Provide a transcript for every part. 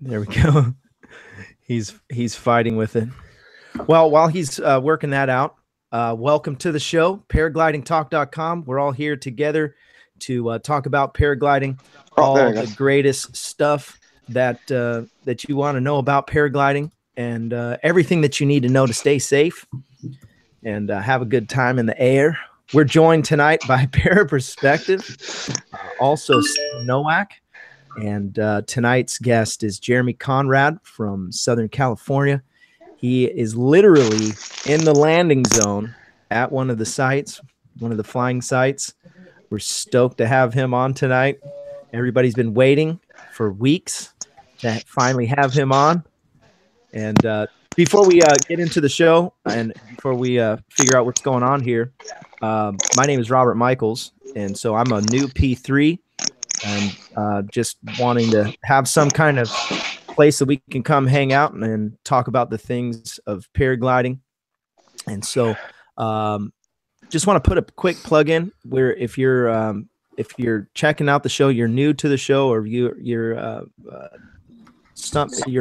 There we go. He's fighting with it. Well, while he's working that out, welcome to the show, paraglidingtalk.com. We're all here together to talk about paragliding, all the greatest stuff that you want to know about paragliding, and everything that you need to know to stay safe and have a good time in the air. We're joined tonight by Para Perspective, also Steve Nowak, and tonight's guest is Jeremy Conrad from Southern California. He is literally in the landing zone at one of the sites, one of the flying sites. We're stoked to have him on tonight. Everybody's been waiting for weeks to finally have him on. And before we get into the show and before we figure out what's going on here, my name is Robert Michaels, and so I'm a new P3 and just wanting to have some kind of place that we can come hang out and talk about the things of paragliding. And so just want to put a quick plug in where if you're checking out the show, you're new to the show, or you're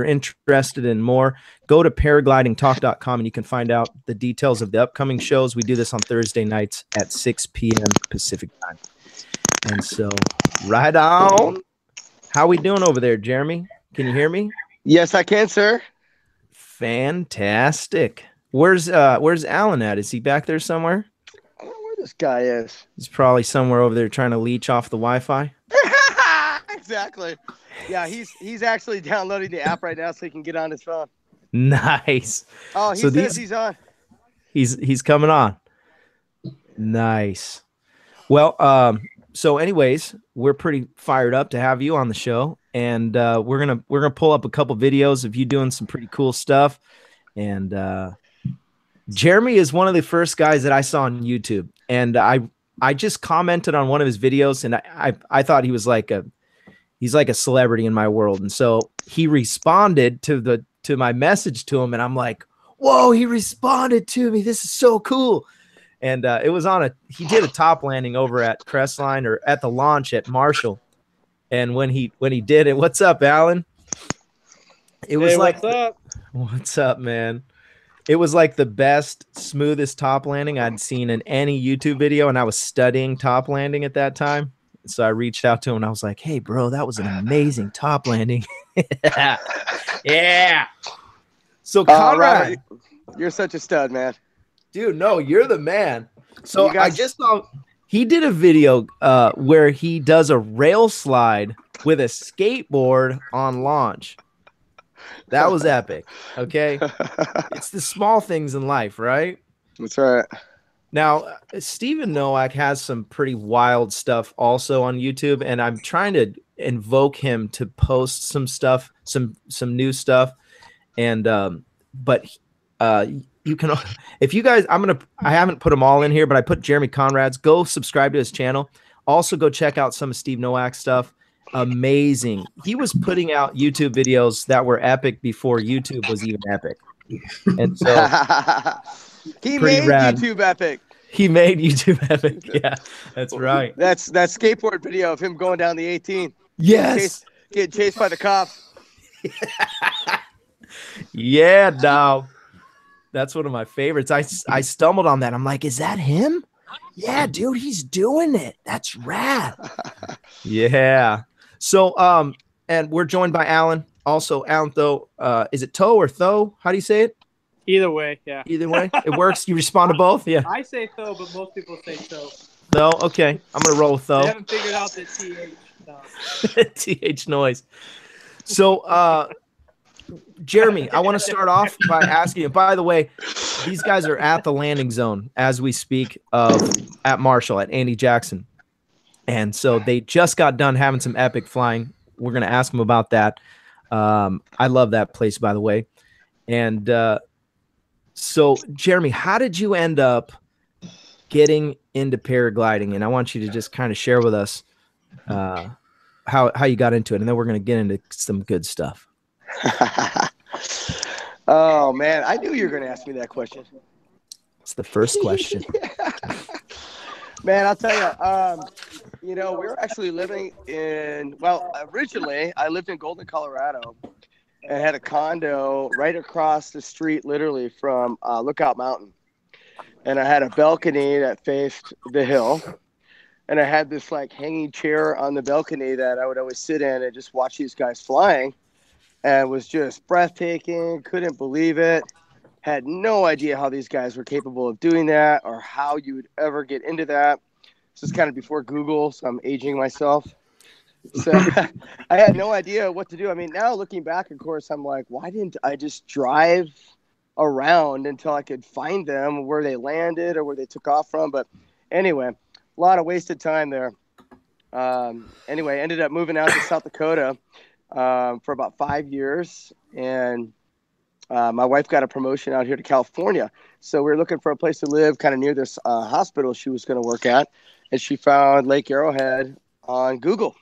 interested in more, go to paraglidingtalk.com and you can find out the details of the upcoming shows. We do this on Thursday nights at 6 p.m. Pacific time. And so right on. How we doing over there, Jeremy? Can you hear me? Yes, I can, sir. Fantastic. Where's Alan at? Is he back there somewhere? I don't know where this guy is. He's probably somewhere over there trying to leech off the Wi-Fi. Exactly. Yeah, he's actually downloading the app right now so he can get on his phone. Nice. Oh, he says he's on. He's coming on. Nice. Well, so anyways, we're pretty fired up to have you on the show, and we're gonna pull up a couple videos of you doing some pretty cool stuff. And Jeremy is one of the first guys that I saw on YouTube, and I just commented on one of his videos, and I thought he's like a celebrity in my world, and so he responded to my message to him, and I'm like, whoa, he responded to me. This is so cool. And it was he did a top landing over at Crestline, or at the launch at Marshall. And when he did it, what's up, Alan? It was what's up, man? It was like the best, smoothest top landing I'd seen in any YouTube video. And I was studying top landing at that time. So I reached out to him and I was like, hey, bro, that was an amazing top landing. Yeah. So Conrad, you're such a stud, man. Dude, no, you're the man. So I just saw he did a video where he does a rail slide with a skateboard on launch. That was epic. Okay. It's the small things in life, right? That's right. Now, Stephen Nowak has some pretty wild stuff also on YouTube, and I'm trying to invoke him to post some stuff, some new stuff. And but you can, if you guys, I haven't put them all in here, but I put Jeremy Conrad's. Go subscribe to his channel. Also go check out some of Steve Nowak's stuff. Amazing. He was putting out YouTube videos that were epic before YouTube was even epic. And so he made YouTube epic. He made YouTube epic. Yeah, that's right. That's that skateboard video of him going down the 18. Yes. Getting chased by the cops. Yeah, dog. That's one of my favorites. I stumbled on that. I'm like, is that him? Yeah, dude, he's doing it. That's rad. Yeah. So, and we're joined by Alan. Also, Alan Tho. Is it Toe or Tho? How do you say it? Either way, yeah. Either way, it works. You respond to both, yeah. I say Tho, but most people say Toe. Tho, okay. I'm gonna roll with Tho. They haven't figured out the TH. No. TH noise. So, Jeremy, I want to start off by asking you, by the way, these guys are at the landing zone as we speak at Marshall, at Andy Jackson. And so they just got done having some epic flying. We're going to ask them about that. I love that place, by the way. And so, Jeremy, how did you end up getting into paragliding? And I want you to just kind of share with us how you got into it. And then we're going to get into some good stuff. Oh man, I knew you were going to ask me that question. It's the first question. Man, I'll tell you, we were actually living in, well, originally I lived in Golden, Colorado, and had a condo right across the street, literally from Lookout Mountain. And I had a balcony that faced the hill. And I had this like hanging chair on the balcony that I would always sit in and just watch these guys flying, and was just breathtaking. Couldn't believe it. Had no idea how these guys were capable of doing that or how you would ever get into that. This is kind of before Google, so I'm aging myself. So I had no idea what to do. I mean, now looking back, of course, I'm like, why didn't I just drive around until I could find them, where they landed or where they took off from? But anyway, a lot of wasted time there. Anyway, ended up moving out to South Dakota for about 5 years, and my wife got a promotion out here to California. So we were looking for a place to live kind of near this hospital she was going to work at, and she found Lake Arrowhead on Google.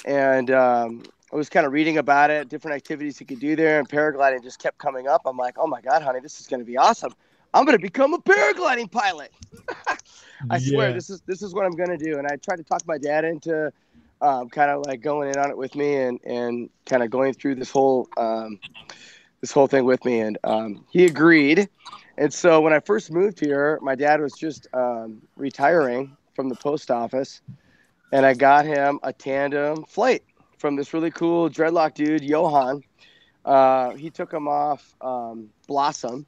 And I was kind of reading about it, different activities you could do there, and paragliding just kept coming up. I'm like, oh my God, honey, this is going to be awesome. I'm going to become a paragliding pilot. I swear, this is what I'm going to do. And I tried to talk my dad into kind of like going in on it with me and kind of going through this whole thing with me. And he agreed. And so when I first moved here, my dad was just retiring from the post office. And I got him a tandem flight from this really cool dreadlock dude, Johan. He took him off Blossom.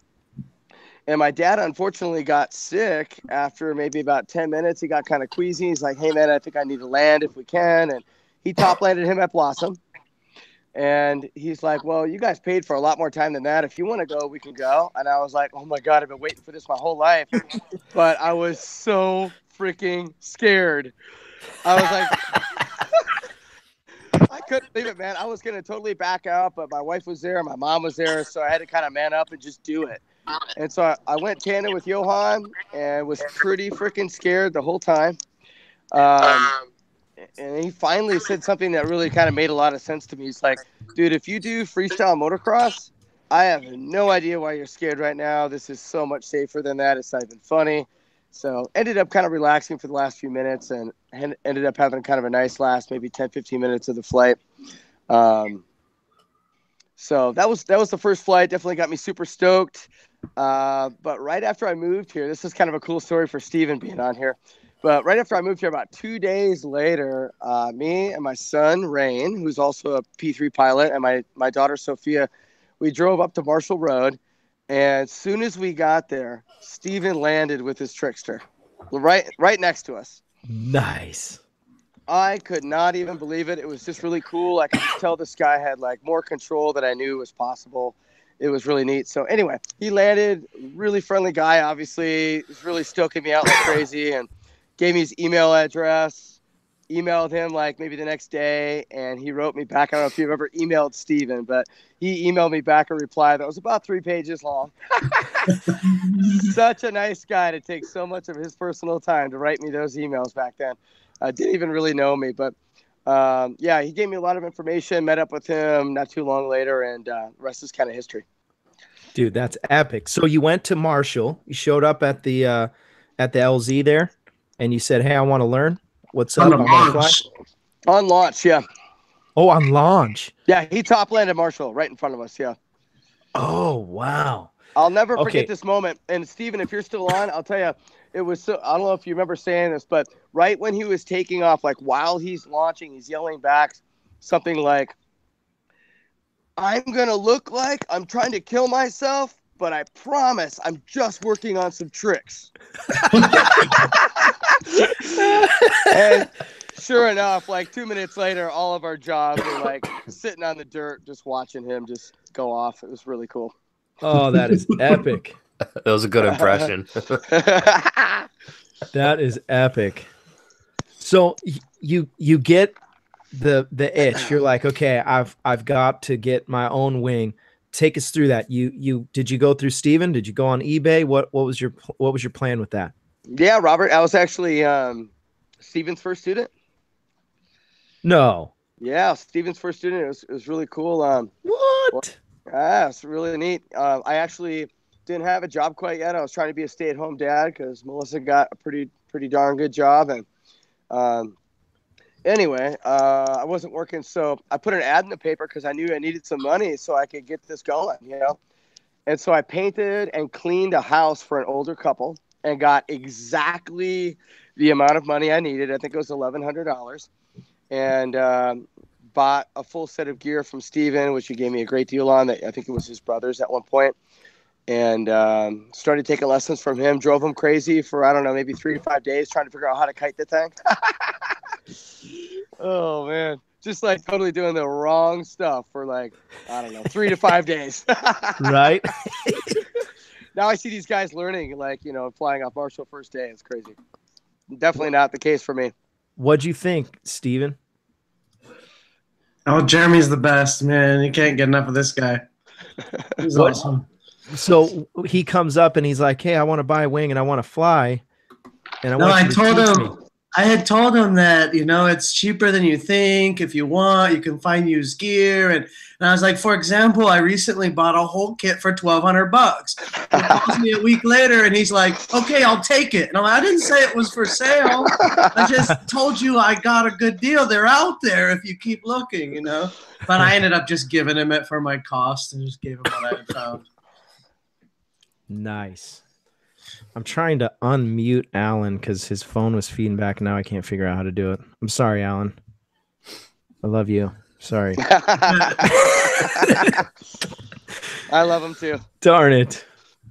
And my dad, unfortunately, got sick after maybe about 10 minutes. He got kind of queasy. He's like, hey, man, I think I need to land if we can. And he top landed him at Blossom. And he's like, well, you guys paid for a lot more time than that. If you want to go, we can go. And I was like, oh, my God, I've been waiting for this my whole life. But I was so freaking scared. I was like, I couldn't believe it, man. I was going to totally back out, but my wife was there. My mom was there. So I had to kind of man up and just do it. And so I went tandem with Johan and was pretty freaking scared the whole time. And he finally said something that really kind of made a lot of sense to me. He's like, dude, if you do freestyle motocross, I have no idea why you're scared right now. This is so much safer than that. It's not even funny. So ended up kind of relaxing for the last few minutes and ended up having kind of a nice last maybe 10, 15 minutes of the flight. So that was the first flight. Definitely got me super stoked. But right after I moved here, this is kind of a cool story for Steven being on here. But right after I moved here, about 2 days later, me and my son, Rain, who's also a P3 pilot, and my daughter, Sophia, we drove up to Marshall Road. And as soon as we got there, Steven landed with his Trickster right next to us. Nice. I could not even believe it. It was just really cool. I could just tell this guy had like more control than I knew was possible. It was really neat. So anyway, he landed, really friendly guy, obviously. Was really stoking me out like crazy and gave me his email address. Emailed him like maybe the next day, and he wrote me back. I don't know if you've ever emailed Steven, but he emailed me back a reply that was about 3 pages long. Such a nice guy to take so much of his personal time to write me those emails back then. Didn't even really know me, but yeah, he gave me a lot of information, met up with him not too long later, and the rest is kind of history. Dude, that's epic. So you went to Marshall, you showed up at the LZ there, and you said, hey, I want to learn. What's up? On launch, yeah. Oh, on launch. Yeah, he top landed Marshall right in front of us, yeah. Oh, wow. I'll never forget this moment. And Steven, if you're still on, I'll tell you, it was so, I don't know if you remember saying this, but right when he was taking off, like while he's launching, he's yelling back something like, I'm going to look like I'm trying to kill myself, but I promise I'm just working on some tricks. And sure enough, like 2 minutes later, all of our jobs were like sitting on the dirt, just watching him just go off. It was really cool. Oh, that is epic. That was a good impression. That is epic. So you get the itch. You're like, okay, I've got to get my own wing. Take us through that. Did you go through Steven? Did you go on eBay? What was your plan with that? Yeah, Robert, I was actually Steven's first student. No. Yeah, Steven's first student. It was really cool. What? Yeah, it's really neat. I actually didn't have a job quite yet. I was trying to be a stay-at-home dad because Melissa got a pretty darn good job, and anyway, I wasn't working, so I put an ad in the paper because I knew I needed some money so I could get this going, And so I painted and cleaned a house for an older couple and got exactly the amount of money I needed. I think it was $1,100, and bought a full set of gear from Steven, which he gave me a great deal on. That I think it was his brother's at one point. And started taking lessons from him. Drove him crazy for, I don't know, maybe 3 to 5 days trying to figure out how to kite the thing. Oh, man. Just like totally doing the wrong stuff for like, I don't know, 3 to 5 days. Right. Now I see these guys learning, like, flying off Marshall first day. It's crazy. Definitely not the case for me. What'd you think, Steven? Oh, Jeremy's the best, man. You can't get enough of this guy. He's awesome. So he comes up and he's like, "Hey, I want to buy a wing and I want to fly." And I told him, I had told him that, it's cheaper than you think. If you want, you can find used gear. And I was like, for example, I recently bought a whole kit for $1,200. He calls me a week later and he's like, "Okay, I'll take it." And I'm like, "I didn't say it was for sale. I just told you I got a good deal. They're out there if you keep looking, But I ended up just giving him it for my cost and just gave him what I had found. Nice. I'm trying to unmute Alan because his phone was feeding back and now I can't figure out how to do it. I'm sorry, Alan. I love you. Sorry. I love him too. Darn it.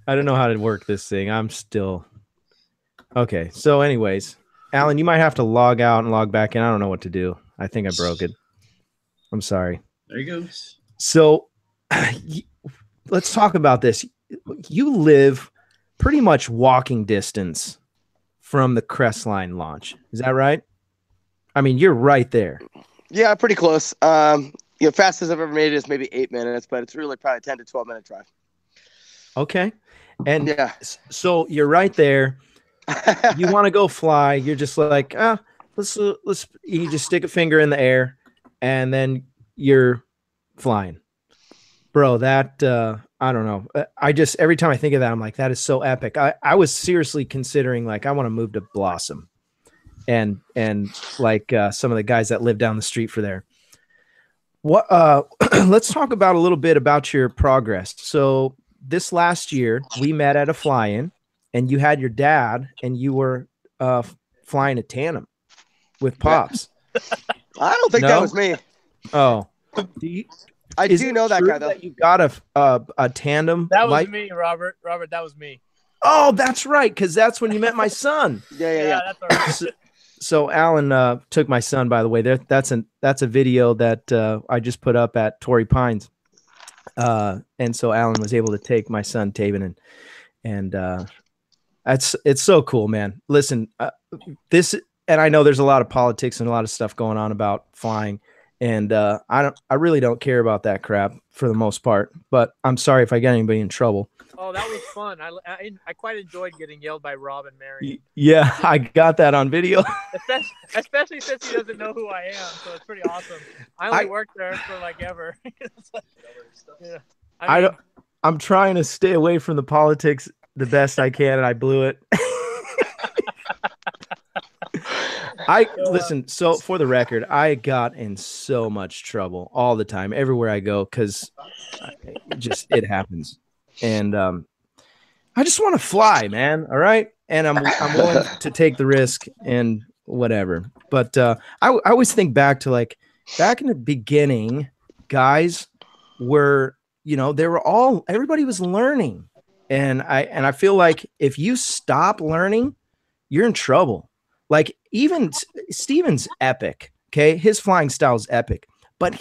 I don't know how to work this thing. I'm still. Okay. So anyways, Alan, you might have to log out and log back in. I don't know what to do. I think I broke it. I'm sorry. There he goes. So let's talk about this. You live pretty much walking distance from the Crestline launch. Is that right? I mean, you're right there. Yeah, pretty close. Fastest I've ever made is maybe 8 minutes, but it's really probably 10 to 12 minute drive. Okay. And yeah, so you're right there. You want to go fly. You're just like, let's, you just stick a finger in the air and then you're flying. Bro, that, I don't know. Every time I think of that, I'm like, that is so epic. I was seriously considering, like, I want to move to Blossom and like some of the guys that live down the street for there. What, let's talk about a little bit about your progress. So this last year we met at a fly-in and you had your dad and you were flying a Tandem with Pops. I don't think that was me. Oh, I do know that guy though. That you got a Tandem. That was me, Robert. Robert, that was me. Oh, that's right, because that's when you met my son. Yeah. That's all right. So Alan took my son. By the way, that's a video that I just put up at Torrey Pines, and so Alan was able to take my son Taven, and it's so cool, man. Listen, this, and I know there's a lot of politics and a lot of stuff going on about flying. And I really don't care about that crap for the most part. But I'm sorry if I get anybody in trouble. Oh, that was fun. I quite enjoyed getting yelled by Rob and Mary. Yeah, I got that on video. Especially since he doesn't know who I am, so it's pretty awesome. I only worked there for like ever. Yeah. I'm trying to stay away from the politics the best I can, and I blew it. Listen, so for the record, I got in so much trouble all the time, everywhere I go, because it happens. And I just want to fly, man. All right. And I'm willing to take the risk and whatever. But I always think back to back in the beginning, guys were, everybody was learning. And I feel like if you stop learning, you're in trouble. Like even Steven's epic. Okay. His flying style is epic, but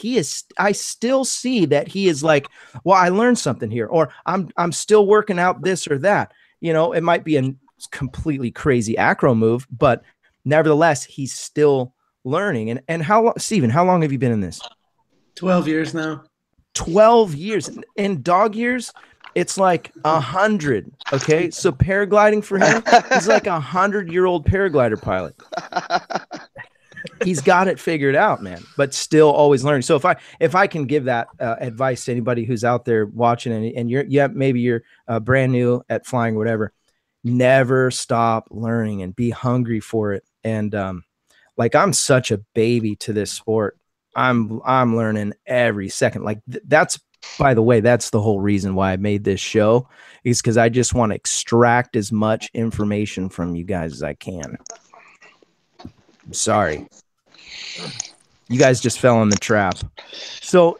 I still see that he is like, well, I learned something here, or I'm still working out this or that. It might be a completely crazy acro move, but nevertheless, he's still learning. And how long, Steven, how long have you been in this? 12 years now. 12 years. In dog years, it's like 100. Okay. So paragliding for him, he's like 100-year-old paraglider pilot. He's got it figured out, man, but still always learning. So if I can give that advice to anybody who's out there watching and maybe you're brand new at flying, whatever, never stop learning and be hungry for it. And like I'm such a baby to this sport. I'm learning every second. Like that's, by the way, that's the whole reason why I made this show, is because I just want to extract as much information from you guys as I can. I'm sorry. You guys just fell in the trap. So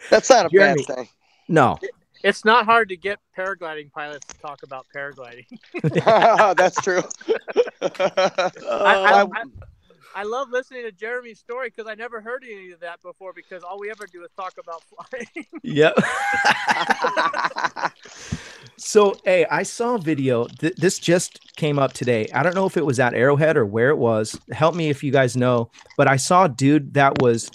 That's not a Jeremy, bad thing. no. It's not hard to get paragliding pilots to talk about paragliding. That's true. I love listening to Jeremy's story because I never heard any of that before, because all we ever do is talk about flying. Yep. So, hey, I saw a video. This just came up today. I don't know if it was at Arrowhead or where it was. Help me if you guys know. But I saw a dude that was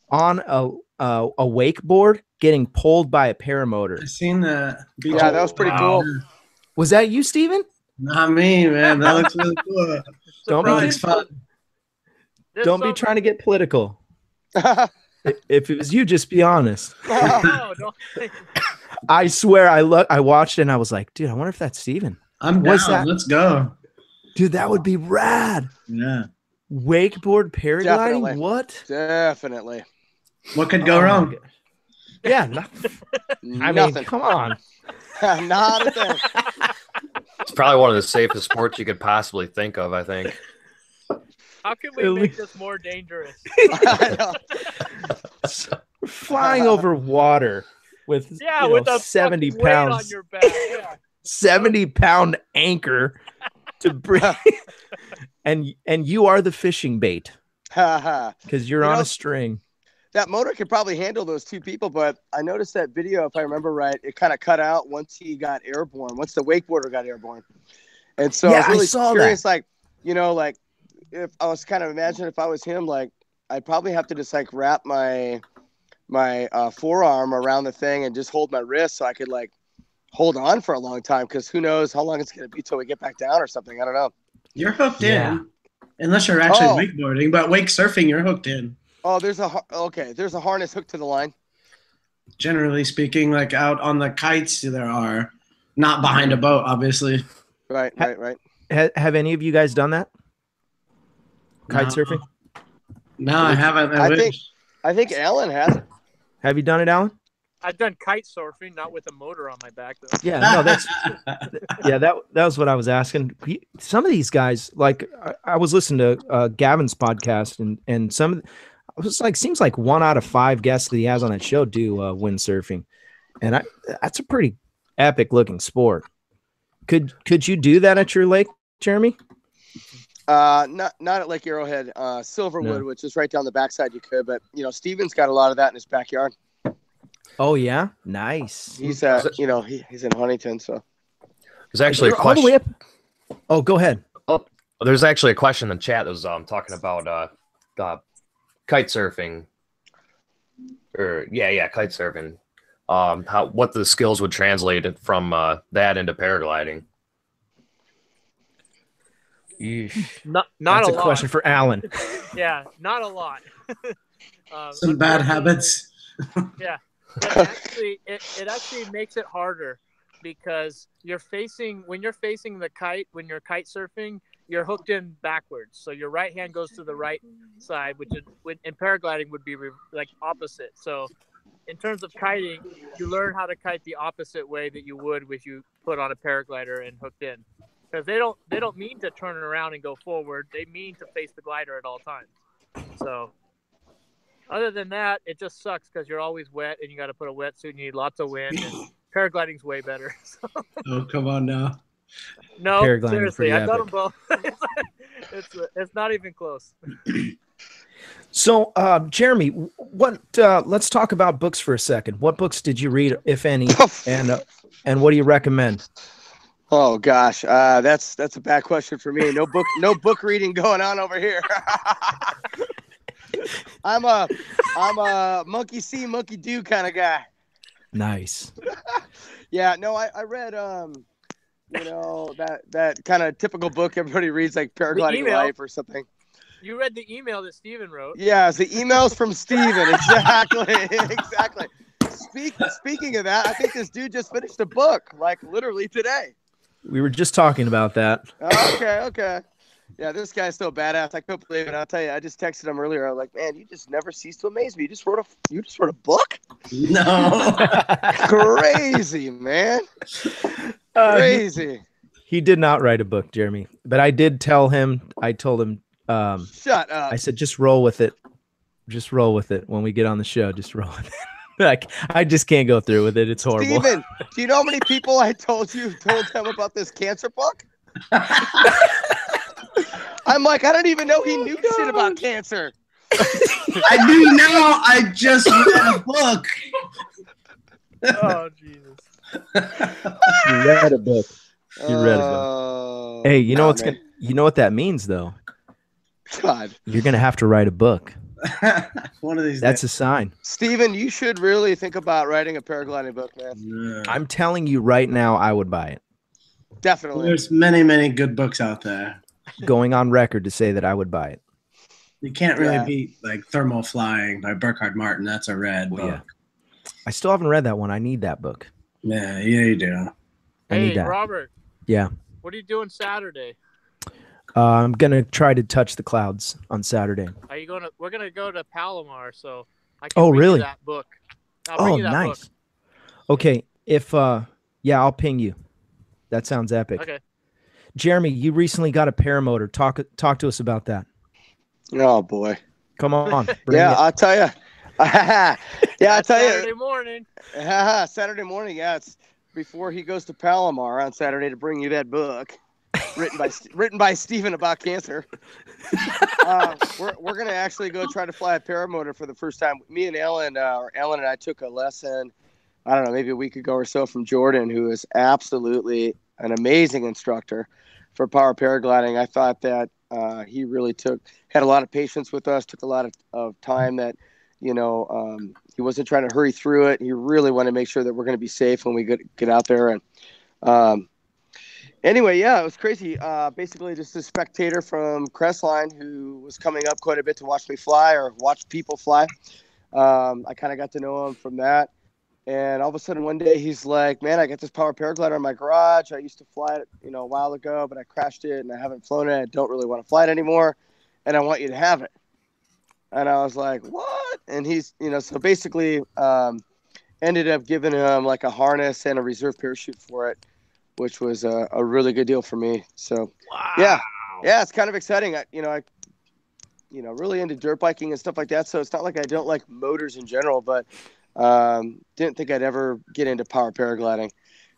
on a wakeboard getting pulled by a paramotor. I've seen that. Yeah, that was pretty cool. Was that you, Steven? Not me, man. That looks really cool. Don't That be, looks fun. don't be trying to get political. If it was you, just be honest. No. I swear, I watched it and I was like, dude, I wonder if that's Steven. I'm down. Let's go. Dude, that would be rad. Yeah. Wakeboard paragliding? Definitely. What? Definitely. What could go wrong? Yeah. I mean, Nothing. come on. Not a thing. It's probably one of the safest sports you could possibly think of, I think. How can we make this more dangerous? I know. Flying over water with, with a 70 fucking weight on pounds, your back. Yeah. 70-pound anchor to bring, and you are the fishing bait because you're on a string. That motor could probably handle those two people, but I noticed that video, if I remember right, it kind of cut out once he got airborne, once the wakeboarder got airborne. And so I was really curious, like, if I was kind of imagining if I was him, like, I'd probably have to just like wrap my forearm around the thing and just hold my wrist so I could like hold on for a long time, because who knows how long it's going to be till we get back down or something. I don't know. You're hooked in, unless you're actually wakeboarding, but wake surfing, you're hooked in. Oh, there's a harness hooked to the line. Generally speaking, like out on the kites, there are, not behind a boat, obviously. Right. Have any of you guys done that? Kite surfing? No, I haven't. I think Alan has it. Have you done it, Alan? I've done kite surfing, not with a motor on my back, though. Yeah, no, that's that was what I was asking. Some of these guys, like I was listening to Gavin's podcast, and some of it was like, seems like 1 out of 5 guests that he has on that show do windsurfing, and that's a pretty epic looking sport. Could you do that at your lake, Jeremy? Not at Lake Arrowhead, Silverwood, which is right down the backside. You could, but Steven's got a lot of that in his backyard. Oh yeah, nice. He's he's in Huntington, so there's actually a question. All the way up. Oh, go ahead. Oh, there's actually a question in the chat that was talking about kite surfing, or kite surfing. What the skills would translate from that into paragliding. Not That's a a lot. question for Alan. Yeah, not a lot. Some bad habits. Yeah, it actually makes it harder, because when you're facing the kite, when you're kite surfing, you're hooked in backwards. So your right hand goes to the right side, which in paragliding would be like opposite. So in terms of kiting, you learn how to kite the opposite way that you would if you put on a paraglider and hooked in. Because they don't mean to turn it around and go forward. They mean to face the glider at all times. So other than that, it just sucks because you're always wet and you got to put a wetsuit and you need lots of wind. And paragliding's way better. So. Oh, come on now. No, seriously, I've done them both. It's not even close. So, Jeremy, let's talk about books for a second. What books did you read, if any, and what do you recommend? Oh gosh, that's a bad question for me. No book reading going on over here. I'm a monkey see, monkey do kind of guy. Nice. Yeah, no, I read that kind of typical book everybody reads, like Paragliding Life or something. You read the email that Steven wrote. Yeah, it's the emails from Steven. Exactly. Speaking of that, I think this dude just finished a book, like literally today. We were just talking about that. Okay. Yeah, Yeah, this guy's so badass. I couldn't believe it. I'll tell you, I just texted him earlier. I was like, man, you just never cease to amaze me. You just wrote a book? No. Crazy, man. Crazy. He did not write a book, Jeremy. But I did tell him, Shut up. I said, just roll with it. Just roll with it. When we get on the show, just roll with it. Like, I just can't go through with it. It's horrible. Steven, do you know how many people I told them about this cancer book? I'm like, I don't even know he knew shit about cancer. I do now. I just read a book. Oh Jesus! You read a book. You read a book. Hey, you know what's gonna? You know what that means, though. God, you're gonna have to write a book. One of these. That's days. a sign. Steven, you should really think about writing a paragliding book, man. Yeah. I'm telling you right now, I would buy it. Definitely. There's many, many good books out there. Going on record to say that I would buy it. You can't really beat like Thermal Flying by Burkhard Martin. That's a rad book. Yeah. I still haven't read that one. I need that book. Yeah, you do. I need Hey, that. Robert. Yeah. What are you doing Saturday? I'm gonna try to touch the clouds on Saturday. Are you going to? We're gonna go to Palomar, so I can Oh, bring really? you that book. I'll bring you that nice. book. Okay. If I'll ping you. That sounds epic. Okay. Jeremy, you recently got a paramotor. Talk to us about that. Oh boy. Come on. Bring it. I'll tell you. I'll tell Saturday you. morning. Saturday morning. Yeah, it's before he goes to Palomar on Saturday to bring you that book, written by Steven about cancer. We're gonna actually go try to fly a paramotor for the first time. Me and Ellen, Ellen and I took a lesson. I don't know, maybe a week ago or so from Jordan, who is absolutely an amazing instructor for power paragliding. I thought that he really had a lot of patience with us, took a lot of time that, he wasn't trying to hurry through it. He really wanted to make sure that we're going to be safe when we get out there. And anyway, yeah, it was crazy. Basically just a spectator from Crestline who was coming up quite a bit to watch me fly or watch people fly. I kind of got to know him from that. And all of a sudden one day he's like, man, I got this power paraglider in my garage. I used to fly it, a while ago, but I crashed it and I haven't flown it. I don't really want to fly it anymore. And I want you to have it. And I was like, what? And he's, so basically ended up giving him like a harness and a reserve parachute for it, which was a really good deal for me. So, yeah, it's kind of exciting. I really into dirt biking and stuff like that. So it's not like I don't like motors in general, but didn't think I'd ever get into power paragliding.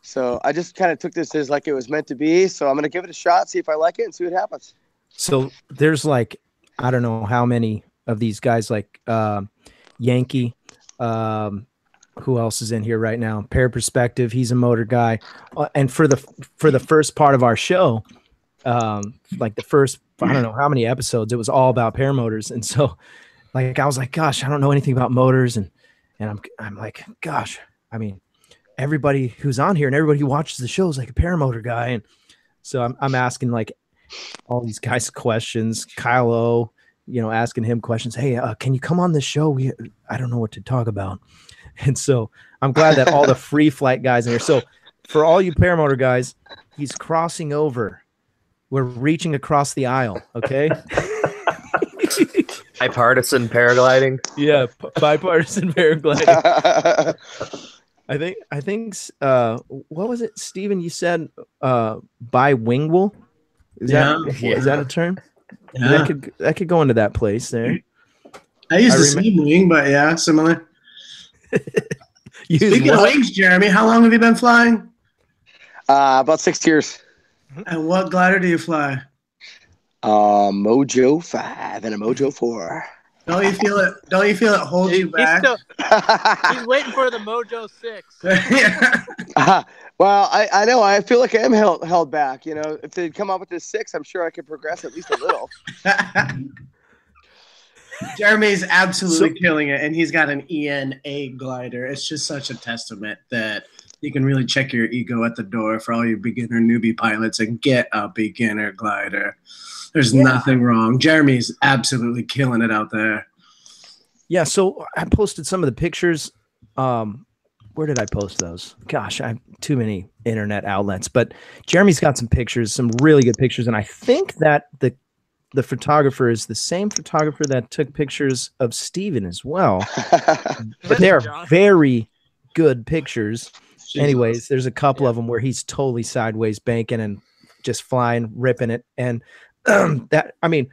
So I just kind of took this as like it was meant to be. So I'm going to give it a shot, see if I like it and see what happens. So there's like, I don't know how many of these guys, like Yankee, who else is in here right now? Pair Perspective. He's a motor guy. And for the first part of our show, like the first, I don't know how many episodes, it was all about paramotors. And so like, I was like, gosh, I don't know anything about motors. And I'm like, gosh, I mean, everybody who's on here and everybody who watches the show is like a paramotor guy. And so I'm asking like all these guys questions. Kyle O, asking him questions. Hey, can you come on the show? I don't know what to talk about. And so I'm glad that all the free flight guys in here. So for all you paramotor guys, he's crossing over. We're reaching across the aisle. Okay. Bipartisan paragliding. Yeah, bipartisan paragliding. I think. What was it, Steven? You said bilingual. Is that a term? Yeah. That could go into that place there. I used the same wing, but yeah, similar. Speaking of wings, Jeremy, how long have you been flying? About 6 years. And what glider do you fly? Mojo 5 and a Mojo 4. Don't you feel it? Don't you feel it hold you back? He's waiting for the Mojo 6. Yeah. Well, I know. I feel like I am held back. If they come up with this 6, I'm sure I could progress at least a little. Jeremy's absolutely killing it, and he's got an ENA glider. It's just such a testament that you can really check your ego at the door for all you beginner newbie pilots and get a beginner glider. There's nothing wrong. Jeremy's absolutely killing it out there. Yeah, so I posted some of the pictures. Where did I post those? Gosh, I have too many internet outlets. But Jeremy's got some pictures, some really good pictures. And I think that the photographer is the same photographer that took pictures of Steven as well. But they're very good pictures. Anyways, there's a couple of them where he's totally sideways banking and just flying, ripping it. And that, I mean,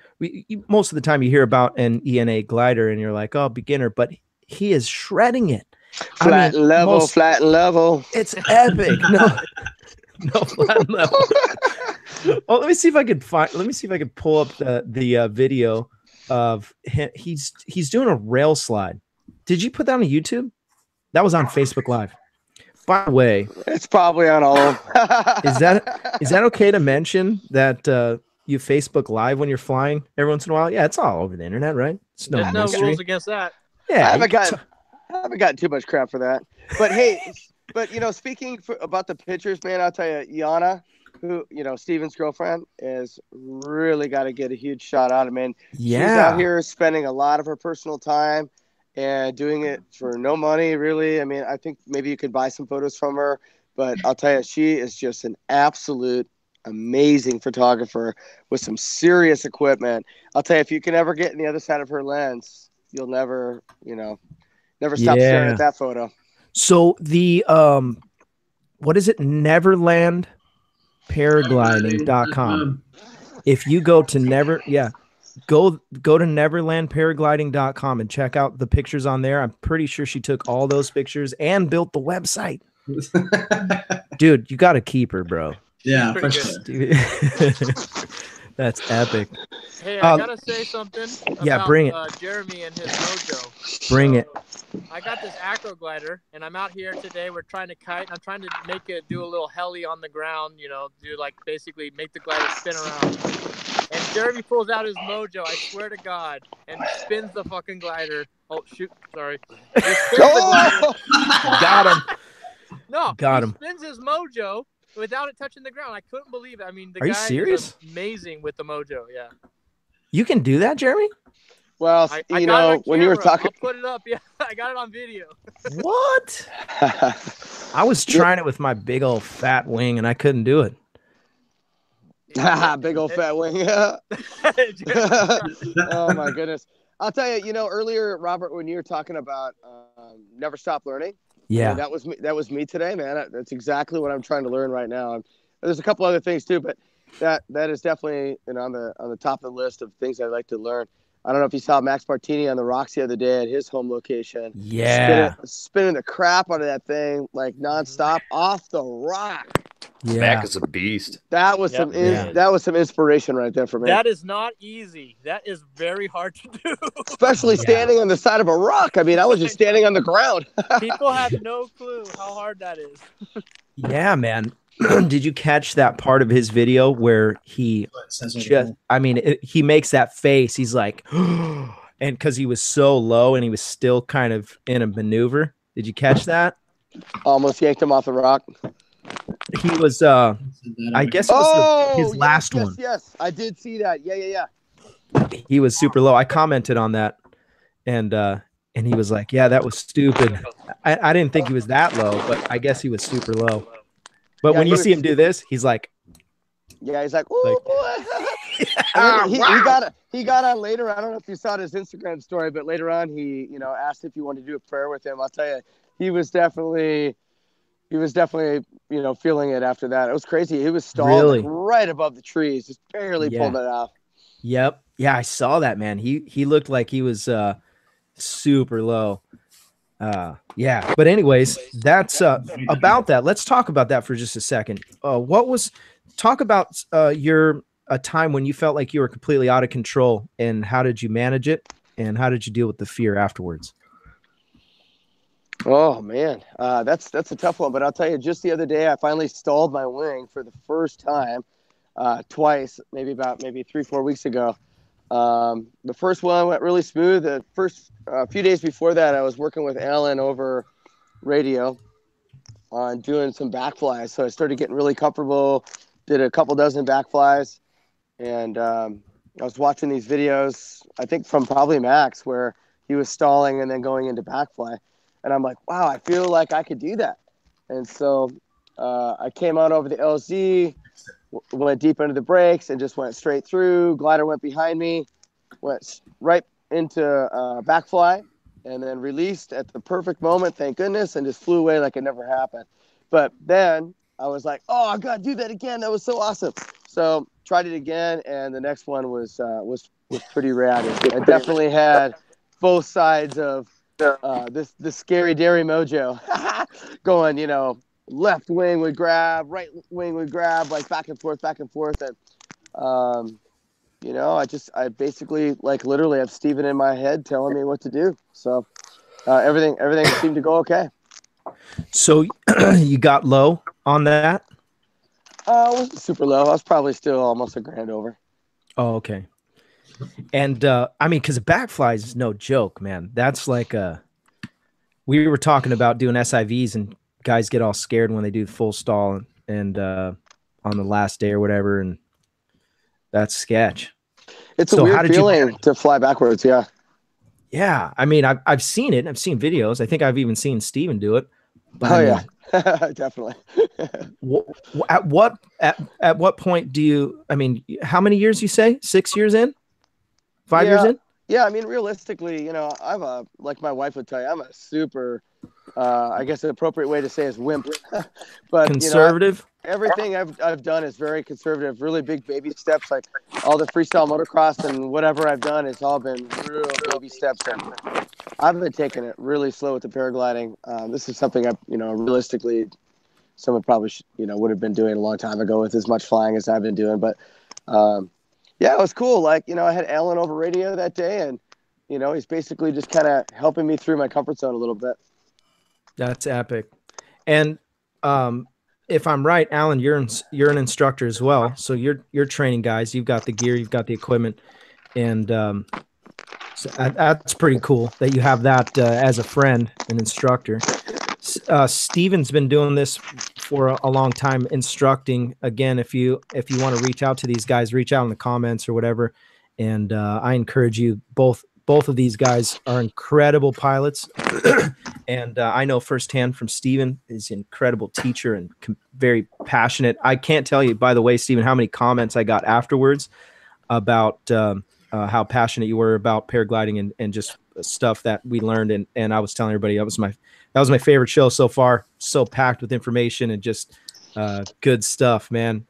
most of the time you hear about an ENA glider and you're like, oh, beginner, but he is shredding it. Flat and level. It's epic. No flat and level. Oh, let me see if I could pull up the video of him. He's doing a rail slide. Did you put that on YouTube? That was on Facebook Live. By the way, it's probably on all of them. Is that okay to mention that you Facebook Live when you're flying every once in a while? Yeah, it's all over the internet, right? It's no There's mystery. no rules against that. Yeah, I haven't gotten too much crap for that. But hey, speaking about the pictures, man, I'll tell you, Yana, who, Steven's girlfriend, is really got to get a huge shout out. I mean, she's out here spending a lot of her personal time and doing it for no money, really. I mean, I think maybe you could buy some photos from her, but I'll tell you, she is just an absolute amazing photographer with some serious equipment. I'll tell you, if you can ever get in the other side of her lens, you'll never stop staring at that photo. So the what is it? Neverland Paragliding.com. If you go to go to neverlandparagliding.com and check out the pictures on there. I'm pretty sure she took all those pictures and built the website. Dude, you got to keep her, bro. Yeah, for sure. That's epic. Hey, I gotta say something. About, bring it. Jeremy and his mojo. Bring it. I got this acro glider, and I'm out here today. We're trying to kite. I'm trying to make it do a little heli on the ground. Basically make the glider spin around. And Jeremy pulls out his mojo, I swear to God, and spins the fucking glider. Oh, shoot. Sorry. He spins the glider. Got him. No, got him. He spins his mojo without it touching the ground. I couldn't believe it. I mean, the Are guy you serious? is amazing with the mojo. Yeah. You can do that, Jeremy? Well, when you were talking, I'll put it up. Yeah, I got it on video. What? I was trying it with my big old fat wing, and I couldn't do it. Big old fat wing. Oh my goodness! I'll tell you. Earlier, Robert, when you were talking about never stop learning. Yeah, that was me. That was me today, man. That's exactly what I'm trying to learn right now. There's a couple other things too, but that is definitely on the top of the list of things I'd like to learn. I don't know if you saw Max Martini on the rocks the other day at his home location. Yeah, spinning the crap out of that thing like nonstop off the rock. Yeah, Mac is a beast. That was some inspiration right there for me. That is not easy. That is very hard to do, especially standing on the side of a rock. I mean, I was just standing on the ground. People have no clue how hard that is. Yeah, man. Did you catch that part of his video where he he makes that face? He's like, and because he was so low and he was still kind of in a maneuver. Did you catch that? Almost yanked him off the rock. He was, I guess it was his last one. Yes, I did see that. Yeah. He was super low. I commented on that, and he was like, "Yeah, that was stupid." I didn't think he was that low, but I guess he was super low. But when you see him do this, he's like, he's like, "Ooh, boy." He got on later. I don't know if you saw his Instagram story, but later on, he asked if you wanted to do a prayer with him. I'll tell you, he was definitely feeling it after that. It was crazy. He was stalled right above the trees, just barely pulled it off. Yep. Yeah, I saw that, man. He looked like he was super low. Yeah. But anyways, that's about that. Let's talk about that for just a second. Talk about a time when you felt like you were completely out of control, and how did you manage it, and how did you deal with the fear afterwards? Oh man, that's a tough one. But I'll tell you, just the other day, I finally stalled my wing for the first time, twice, maybe 3-4 weeks ago. The first one went really smooth. The first few days before that, I was working with Alan over radio on doing some backflies. So I started getting really comfortable, did a couple dozen backflies, and I was watching these videos, I think from probably Max, where he was stalling and then going into backfly. And I'm like, wow, I feel like I could do that. And so I came out over the LZ, went deep into the brakes and just went straight through. Glider went behind me, went right into backfly, and then released at the perfect moment, thank goodness, and just flew away like it never happened. But then I was like, oh, I got to do that again. That was so awesome. So tried it again, and the next one was pretty rad. It definitely had both sides of this scary dairy mojo going, left wing would grab, right wing would grab, like back and forth. And, I basically like literally have Steven in my head telling me what to do. So everything seemed to go okay. So you got low on that? I wasn't super low. I was probably still almost $1,000 over. Oh, okay. And I mean, because backflies is no joke, man. That's like we were talking about doing SIVs, and guys get all scared when they do full stall and on the last day or whatever, and that's sketch. It's a weird feeling to fly backwards. Yeah. Yeah, I mean, I've seen it. I've seen videos. I think I've even seen Steven do it. But yeah, definitely. At what point do you? I mean, how many years you say? 6 years in? 5 years in? Yeah, I mean, realistically, I'm like my wife would tell you, I'm a super, I guess the appropriate way to say is wimp, but conservative. Everything I've done is very conservative, really big baby steps. Like all the freestyle motocross and whatever I've done, it's all been real baby steps. And I've been taking it really slow with the paragliding. This is something realistically, someone probably would have been doing a long time ago with as much flying as I've been doing. But yeah, it was cool. Like, I had Alan over radio that day, and, he's basically just kind of helping me through my comfort zone a little bit. That's epic. And if I'm right, Alan, you're an instructor as well. So you're training guys. You've got the gear, you've got the equipment, and so that's pretty cool that you have that as a friend, an instructor. Steven's been doing this for a long time, instructing. Again, if you want to reach out to these guys, reach out in the comments or whatever. And I encourage you, both of these guys are incredible pilots. And I know firsthand from Steven, he's an incredible teacher and very passionate. I can't tell you, by the way, Steven, how many comments I got afterwards about how passionate you were about paragliding and just stuff that we learned. And I was telling everybody that was my favorite show so far. So packed with information and just good stuff, man.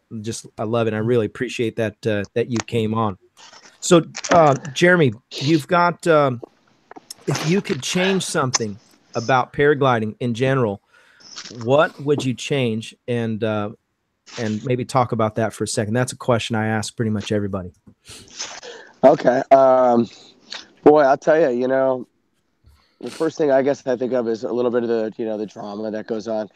I love it. I really appreciate that you came on. So, Jeremy, you've got, if you could change something about paragliding in general, what would you change? And maybe talk about that for a second. That's a question I ask pretty much everybody. Okay. Boy, I'll tell you, the first thing I guess I think of is a little bit of the, the drama that goes on.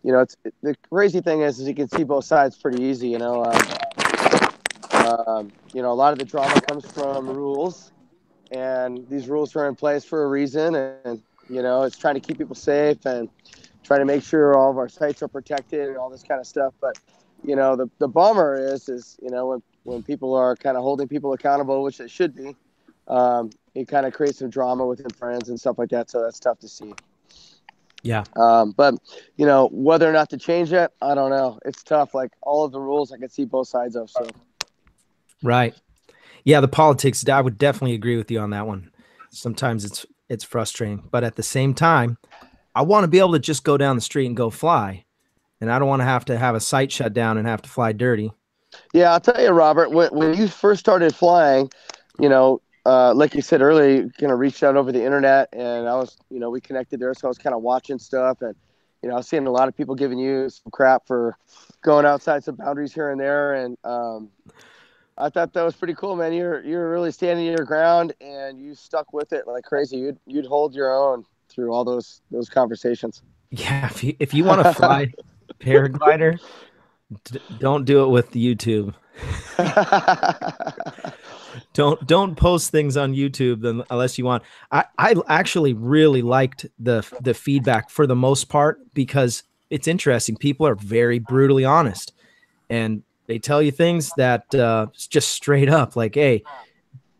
The crazy thing is you can see both sides pretty easy, a lot of the drama comes from rules, and these rules are in place for a reason. And, it's trying to keep people safe and trying to make sure all of our sites are protected and all this kind of stuff. But, the bummer is when people are kind of holding people accountable, which they should be, it kind of creates some drama within friends and stuff like that. So that's tough to see. Yeah. But, whether or not to change it, I don't know. It's tough. Like all of the rules, I can see both sides of. So. Right. Yeah. The politics, I would definitely agree with you on that one. Sometimes it's frustrating, but at the same time, I want to be able to just go down the street and go fly. And I don't want to have a site shut down and have to fly dirty. Yeah. I'll tell you, Robert, when you first started flying, like you said earlier, you kind of reached out over the internet, and I was, we connected there. So I was kind of watching stuff, and, I was seeing a lot of people giving you some crap for going outside some boundaries here and there. And, I thought that was pretty cool, man. You're really standing your ground, and you stuck with it like crazy. You'd hold your own through all those conversations. Yeah. If you want to fly paraglider, don't do it with YouTube. Don't post things on YouTube unless you want. I actually really liked the feedback for the most part, because it's interesting. People are very brutally honest, and they tell you things that just straight up like, hey,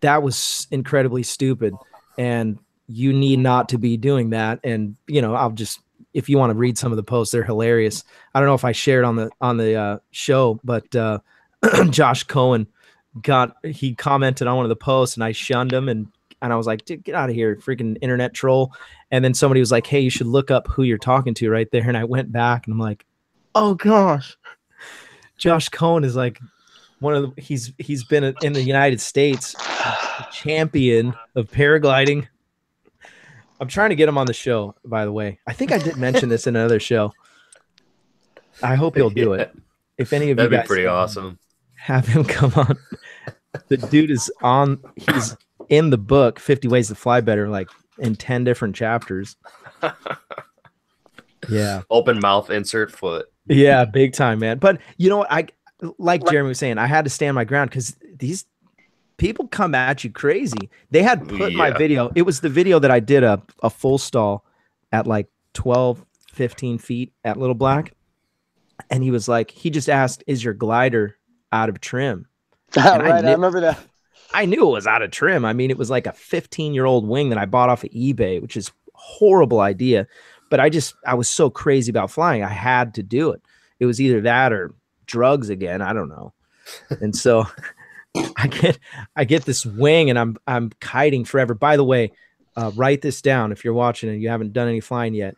that was incredibly stupid, and you need not to be doing that. And if you want to read some of the posts, they're hilarious. I don't know if I shared on the show, but Josh Cohen he commented on one of the posts, and I shunned him, and I was like, dude, get out of here, freaking internet troll. And then somebody was like, hey, you should look up who you're talking to right there. And I went back and I'm like, oh gosh, Josh Cohen is like one of the, he's been in the United States champion of paragliding. I'm trying to get him on the show, by the way. I think I did mention this in another show. I hope he'll do it. If any of That'd you be guys pretty awesome. have him come on. The dude is he's in the book 50 Ways to Fly Better, like in 10 different chapters. Yeah. Open mouth, insert foot. Yeah, big time, man. But you know what? Like Jeremy was saying, I had to stand my ground because these people come at you crazy. They had put my video. It was the video that I did a full stall at like 12, 15 feet at Little Black. And he was like, he just asked, is your glider out of trim? Right, I remember that. I knew it was out of trim. I mean, it was like a 15-year-old wing that I bought off of eBay, which is a horrible idea. But I was so crazy about flying. I had to do it. It was either that or drugs again. I don't know. And so I get this wing and I'm kiting forever. By the way, write this down if you're watching and you haven't done any flying yet.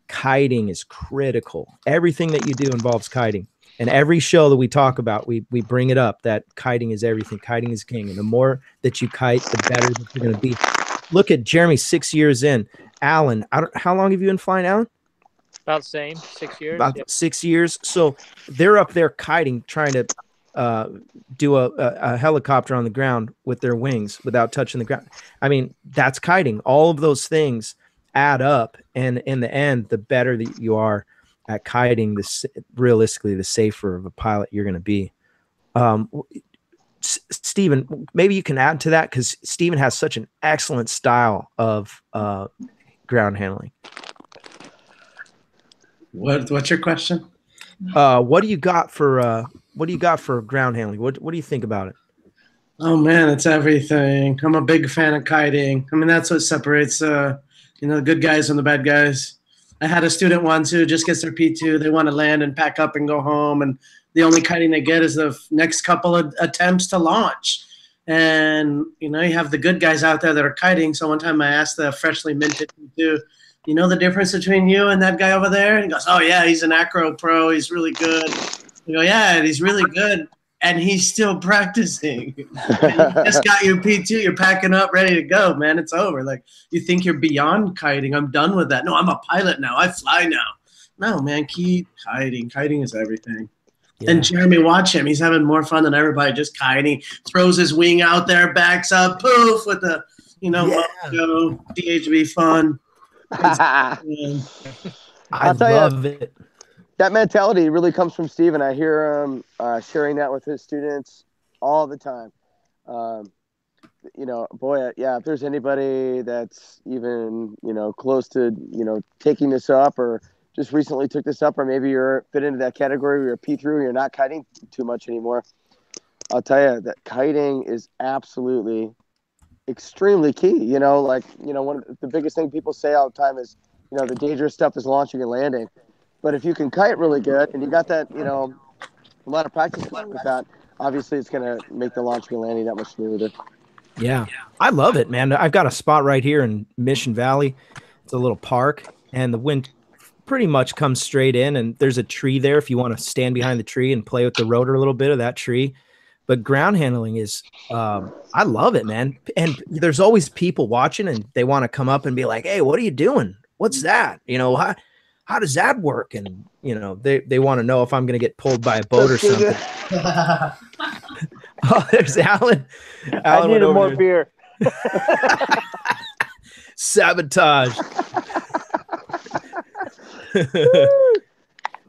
Kiting is critical. Everything that you do involves kiting. And every show that we talk about, we bring it up that kiting is everything. Kiting is king. And the more that you kite, the better that you're going to be. Look at Jeremy, 6 years in. Alan, how long have you been flying, Alan? About the same, 6 years. About 6 years. So they're up there kiting, trying to do a helicopter on the ground with their wings without touching the ground. I mean, that's kiting. All of those things add up. And in the end, the better that you are at kiting, realistically, the safer of a pilot you're going to be. Stephen, maybe you can add to that because Stephen has such an excellent style of ground handling. What's your question? What do you got for ground handling? What do you think about it? Oh man, it's everything. I'm a big fan of kiting. I mean, that's what separates the good guys from the bad guys. I had a student once who just gets their P2. They want to land and pack up and go home, and the only kiting they get is the next couple of attempts to launch. And you have the good guys out there that are kiting. So one time I asked the freshly minted P2, you know the difference between you and that guy over there? And he goes, oh yeah, he's an acro pro. He's really good. I go, yeah, he's really good. And he's still practicing. You just got your P2. You're packing up, ready to go, man. It's over. Like, you think you're beyond kiting. I'm done with that. No, I'm a pilot now. I fly now. No, man, keep kiting. Kiting is everything. Yeah. And Jeremy, watch him. He's having more fun than everybody just kiting. Throws his wing out there, backs up, poof, with the, DHB fun. I love it. That mentality really comes from Steven. I hear him sharing that with his students all the time. If there's anybody that's even, close to, taking this up or just recently took this up, or maybe you're fit into that category where you're P3, you're not kiting too much anymore. I'll tell you that kiting is absolutely extremely key. One of the biggest thing people say all the time is, the dangerous stuff is launching and landing. But if you can kite really good and you got that, a lot of practice with that, obviously it's going to make the launching and landing that much smoother. Yeah, I love it, man. I've got a spot right here in Mission Valley. It's a little park, and the wind pretty much comes straight in, and there's a tree there if you want to stand behind the tree and play with the rotor a little bit of that tree. But ground handling is, I love it, man. And there's always people watching, and they want to come up and be like, hey, what are you doing? What's that? How does that work? And, they want to know if I'm going to get pulled by a boat or something. Oh, there's Alan. I needed more beer. Sabotage.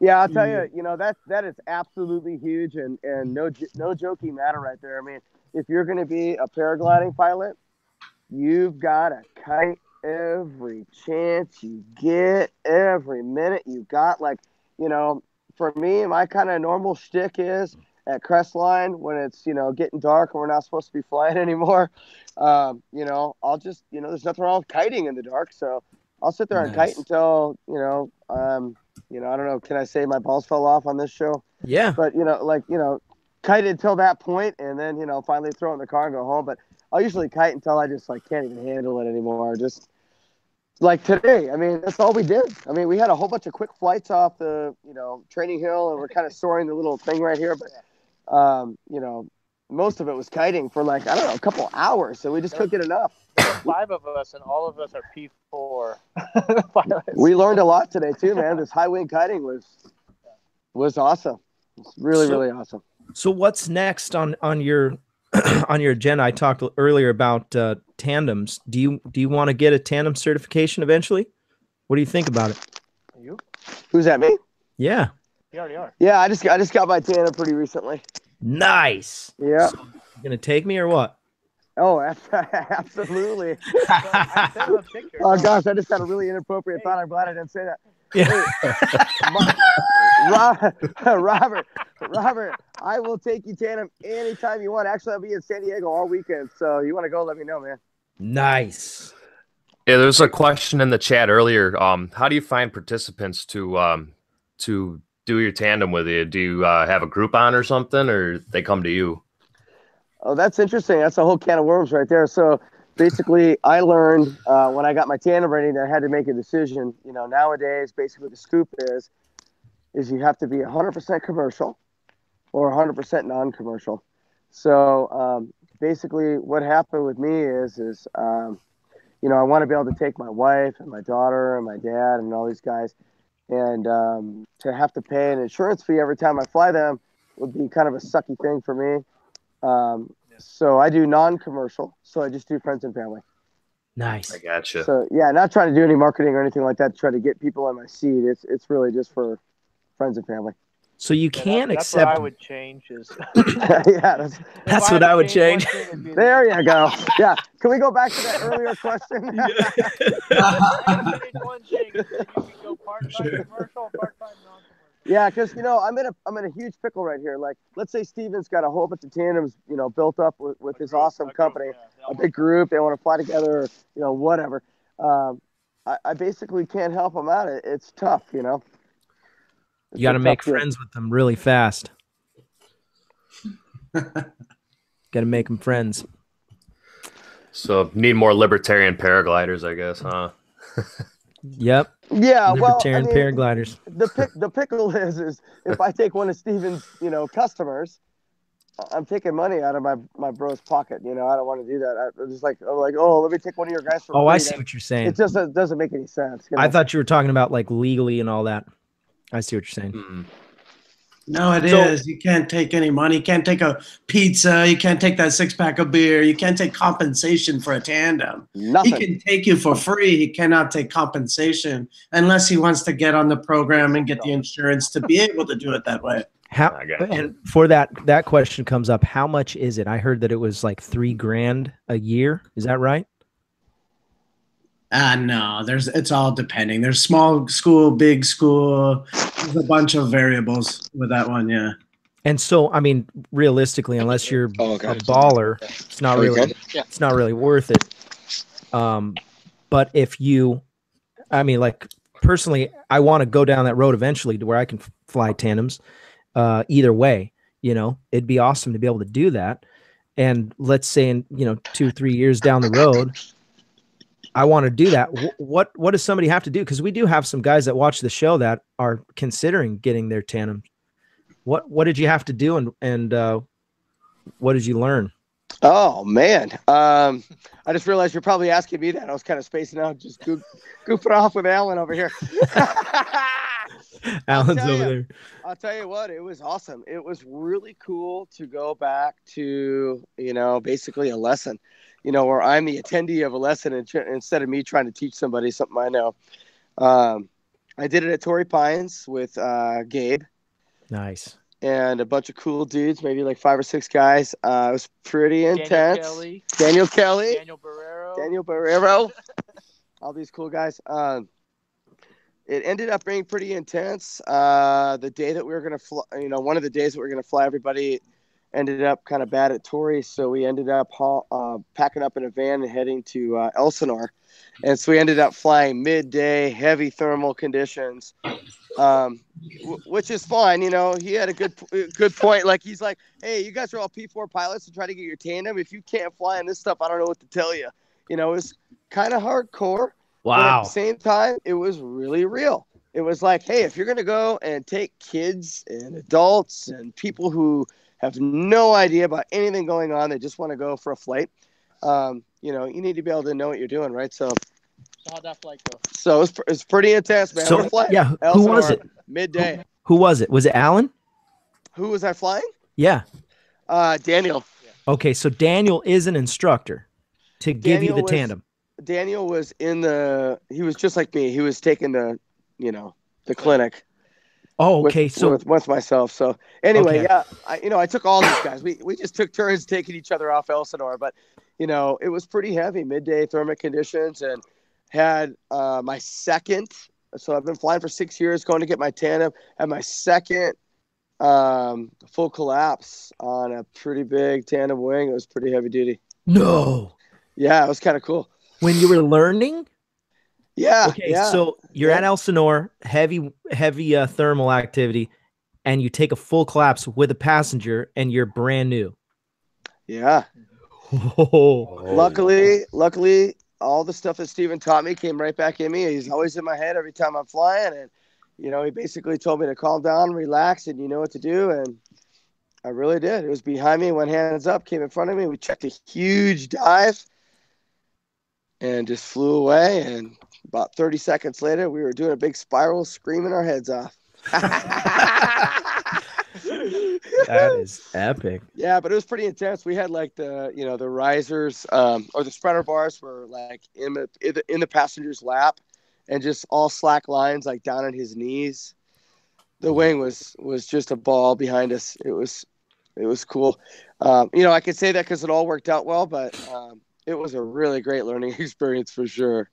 Yeah, I'll tell you, that is absolutely huge and no joking matter right there. I mean, if you're going to be a paragliding pilot, you've got to kite every chance you get, every minute you got. Like, for me, my kind of normal shtick is at Crestline when it's, getting dark and we're not supposed to be flying anymore. I'll just, there's nothing wrong with kiting in the dark. So I'll sit there and kite until, I don't know, can I say my balls fell off on this show? Yeah. But, kited until that point, and then finally throw it in the car and go home. But I'll usually kite until I just can't even handle it anymore. Just like today, I mean, that's all we did. I mean, we had a whole bunch of quick flights off the training hill, and we're kind of soaring the little thing right here. But most of it was kiting for I don't know, a couple hours, so we just couldn't get enough. There were 5 of us, and all of us are P4 pilots. We learned a lot today too, man. This high wing kiting was awesome. It's really really awesome. So what's next on your on your agenda? I talked earlier about tandems. Do you want to get a tandem certification eventually? What do you think about it? You? Who's that? Me? Yeah. You already are. Yeah, I just got my tandem pretty recently. Nice. Yeah. So, you gonna take me or what? Oh, absolutely. I sent him a picture. Oh gosh, I just had a really inappropriate thought. I'm glad I didn't say that. Yeah. Robert, I will take you tandem anytime you want. Actually, I'll be in San Diego all weekend, so you want to go, let me know, man. Nice. Yeah, there's a question in the chat earlier. How do you find participants to do your tandem with you? Do you have a Groupon or something, or they come to you? Oh, that's interesting. That's a whole can of worms right there. So basically, I learned when I got my tandem ready that I had to make a decision. Nowadays, basically the scoop is you have to be 100% commercial or 100% non-commercial. So basically what happened with me is I want to be able to take my wife and my daughter and my dad and all these guys, and to have to pay an insurance fee every time I fly them would be kind of a sucky thing for me. So I do non-commercial. So I just do friends and family. Nice. I gotcha. So yeah, not trying to do any marketing or anything like that to try to get people on my seat. It's really just for friends and family. So you can't that's accept. what I would change is. Yeah, That's what I would change. There you go. Yeah. Can we go back to that earlier question? I would change one thing is that you could go part-time commercial, part-time non-commercial. Yeah, because I'm in a huge pickle right here. Like, let's say Steven's got a whole bunch of tandems, built up with his awesome company, a big group. They want to fly together, or, whatever. I basically can't help them out. It's tough, You got to make friends with them really fast. Got to make them friends. So need more libertarian paragliders, I guess, huh? Yep. Yeah, libertarian paragliders. The pickle is if I take one of Steven's, customers, I'm taking money out of my bro's pocket. I don't want to do that. I'm just let me take one of your guys for free. I see what you're saying. It just doesn't make any sense. I thought you were talking about legally and all that. I see what you're saying. Mm-hmm. No, it is. You can't take any money. You can't take a pizza. You can't take that 6-pack of beer. You can't take compensation for a tandem. Nothing. He can take you for free. He cannot take compensation unless he wants to get on the program and get the insurance to be able to do it that way. And for that question comes up, how much is it? I heard that it was like $3,000 a year. Is that right? No, it's all depending. There's small school, big school. There's a bunch of variables with that one, yeah. And so, I mean, realistically, unless you're a baller, it's not really worth it. But if you, personally, I want to go down that road eventually to where I can fly tandems. Either way, it'd be awesome to be able to do that. And let's say in 2-3 years down the road, I want to do that. What does somebody have to do? Because we do have some guys that watch the show that are considering getting their tandem. What did you have to do, and what did you learn? Oh man, I just realized you're probably asking me that. I was kind of spacing out, just goofing off with Alan over here. Alan's over there. I'll tell you what, it was awesome. It was really cool to go back to basically a lesson. Where I'm the attendee of a lesson instead of me trying to teach somebody something I know. I did it at Torrey Pines with Gabe. Nice. And a bunch of cool dudes, maybe like 5 or 6 guys. It was pretty intense. Daniel Kelly. Daniel Barrero. All these cool guys. It ended up being pretty intense. The day that we were going to fly, one of the days that we were going to fly everybody ended up kind of bad at Torrey, so we ended up packing up in a van and heading to Elsinore. And so we ended up flying midday, heavy thermal conditions. which is fine. You know, he had a good point. Like, he's like, hey, you guys are all P4 pilots to try to get your tandem. If you can't fly in this stuff, I don't know what to tell you. You know, it's kind of hardcore. But at Wow. the same time, it was really real. It was like, hey, if you're going to go and take kids and adults and people who have no idea about anything going on, they just want to go for a flight, you know, you need to be able to know what you're doing, right? So how'd that flight go? So it's pretty intense, man. So, We're flying yeah, who was it? Midday. Who was it? Was it Alan? Who was I flying? Yeah. Daniel. Okay, so Daniel is an instructor to give you the was- tandem. Daniel was he was just like me. He was taking the clinic. Oh, okay. with myself. So anyway, Okay. yeah, I took all these guys. We just took turns taking each other off Elsinore, but you know, it was pretty heavy midday thermic conditions, and had my second. So I've been flying for 6 years, going to get my tandem. Had my second full collapse on a pretty big tandem wing. It was pretty heavy duty. No. Yeah, it was kind of cool. When you were learning? Yeah. Okay, yeah. so you're Yeah. at Elsinore, heavy thermal activity, and you take a full collapse with a passenger, and you're brand new. Yeah. Oh. Luckily, all the stuff that Steven taught me came right back in me. He's always in my head every time I'm flying, and he basically told me to calm down, relax, and you know what to do, and I really did. It was behind me, went hands up, came in front of me. We checked a huge dive, and just flew away. And about 30 seconds later, we were doing a big spiral, screaming our heads off. That is epic. Yeah, but it was pretty intense. We had like the risers or the spreader bars were like in the passenger's lap, and just all slack lines like down on his knees. The wing was just a ball behind us. It was cool. I could say that because it all worked out well, but it was a really great learning experience for sure.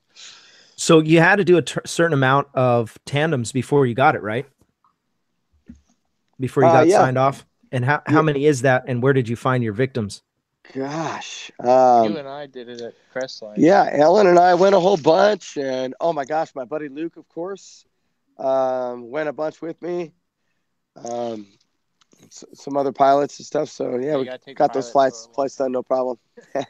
So you had to do a certain amount of tandems before you got it, right? Before you got yeah. signed off? And how many is that, and where did you find your victims? Gosh. You and I did it at Crestline. Yeah, Ellen and I went a whole bunch, and oh my gosh, my buddy Luke, of course, went a bunch with me. Some other pilots and stuff. So yeah, we got those flights done, no problem. At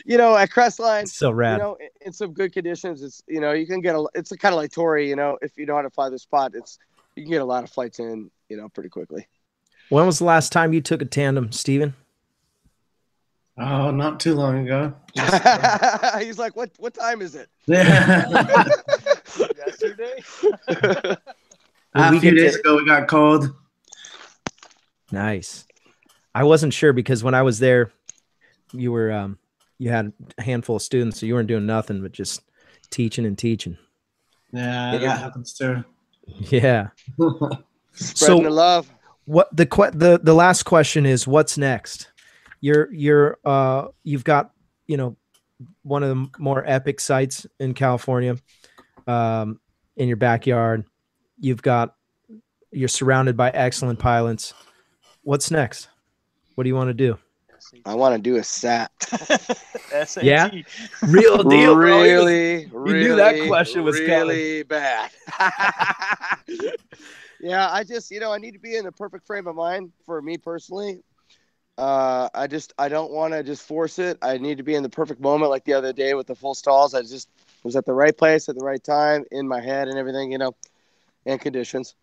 Crestline, So rad. In some good conditions, it's you can get it's kind of like Torrey, if you know how to fly the spot, you can get a lot of flights in, pretty quickly. When was the last time you took a tandem, Steven? Oh, not too long ago. He's like, what time is it? Yeah. Yesterday? A few days ago, we got cold. Nice. I wasn't sure because when I was there, you were you had a handful of students, so you weren't doing nothing but just teaching and teaching. Yeah, that happens too. Yeah. Spreading the love. What the last question is, what's next? You've got one of the more epic sites in California, in your backyard. You're surrounded by excellent pilots. What's next? What do you want to do? I want to do a SAT. SAT. Yeah? Real deal, bro. Really, You knew that question was really bad. Yeah, I just, I need to be in the perfect frame of mind for me personally. I don't want to just force it. I need to be in the perfect moment, like the other day with the full stalls. I just was at the right place at the right time in my head and everything, and conditions.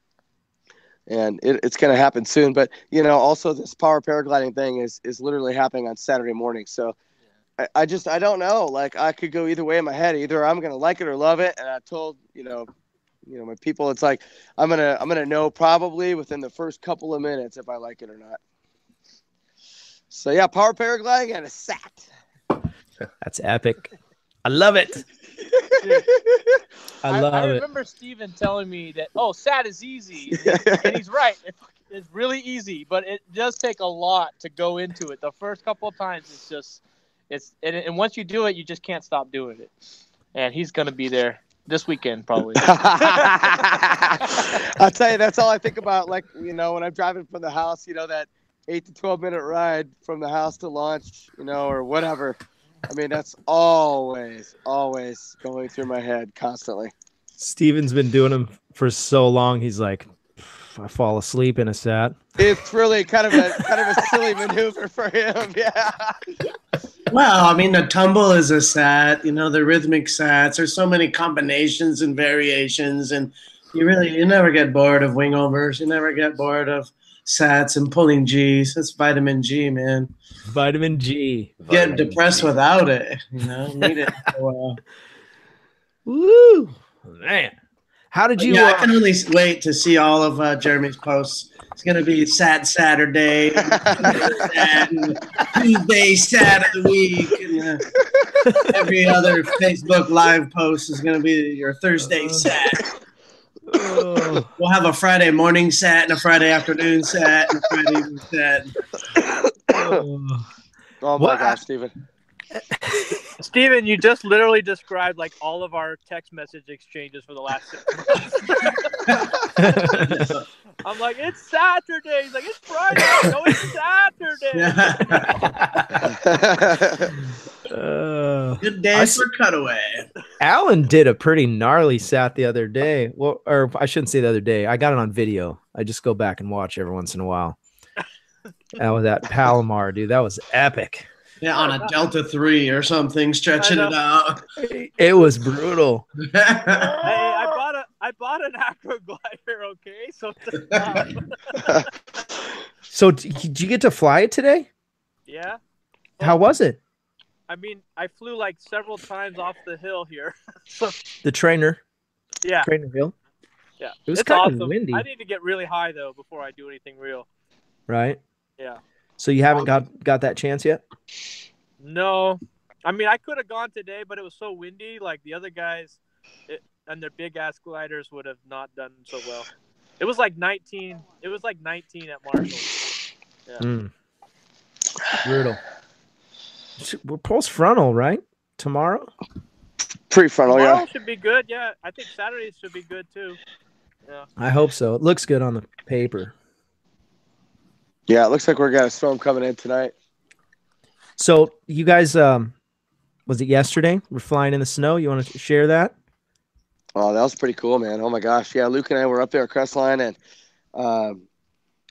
And it's going to happen soon. But, also this power paragliding thing is literally happening on Saturday morning. So I don't know. Like, I could go either way in my head. Either I'm going to like it or love it. And I told, my people, it's like, I'm going to know probably within the first couple of minutes if I like it or not. So yeah, power paragliding and a SAT. That's epic. I love it. I remember Steven telling me that, SAT is easy. And he's right. It's really easy, but it does take a lot to go into it. The first couple of times, and once you do it, you just can't stop doing it. And he's going to be there this weekend, probably. I'll tell you, that's all I think about. Like, when I'm driving from the house, that 8 to 12 minute ride from the house to launch, or whatever. I mean, that's always going through my head constantly. Steven's been doing them for so long. He's like, I fall asleep in a sat. It's really kind of a silly maneuver for him. Yeah. Well, I mean, the tumble is a sat, you know, the rhythmic sats. There's so many combinations and variations, and you never get bored of wingovers. You never get bored of sats and pulling G's. That's vitamin G, man. Vitamin G. Get depressed without it, you know. Need it for a while. Woo, man. How did you? Yeah, I can only wait to see all of Jeremy's posts. It's gonna be Sat Saturday, and Tuesday Sat of the week, and every other Facebook Live post is gonna be your Thursday Sat. We'll have a Friday morning Sat and a Friday afternoon Sat and a Friday evening Sat. Oh my gosh, Steven. Steven, you just literally described like all of our text message exchanges for the last 6 months. I'm like, it's Saturday. He's like, it's Friday. No, it's Saturday. Good day for cutaway. Alan did a pretty gnarly sat the other day. Well, or I shouldn't say the other day. I got it on video. I just go back and watch every once in a while. That was that Palomar, dude. That was epic. Yeah, on a Delta 3 or something, stretching it out. It was brutal. Hey, I bought an acro glider, okay? So did you get to fly it today? Yeah. How was it? I mean, I flew like several times off the hill here. The trainer. Yeah. Trainer hill. Yeah. It was it's kind awesome. of windy. I need to get really high though before I do anything real. Right. Yeah. So you haven't got that chance yet? No. I mean, I could have gone today, but it was so windy. Like the other guys and their big ass gliders would have not done so well. It was like 19. It was like 19 at Marshall. Yeah. Brutal. We're post frontal, right? Tomorrow? Pre-frontal, Tomorrow should be good. Yeah. I think Saturdays should be good too. Yeah. I hope so. It looks good on the paper. Yeah, it looks like we're got a storm coming in tonight. So you guys, was it yesterday? We're flying in the snow. You want to share that? Oh, that was pretty cool, man. Oh my gosh. Yeah, Luke and I were up there at Crestline, and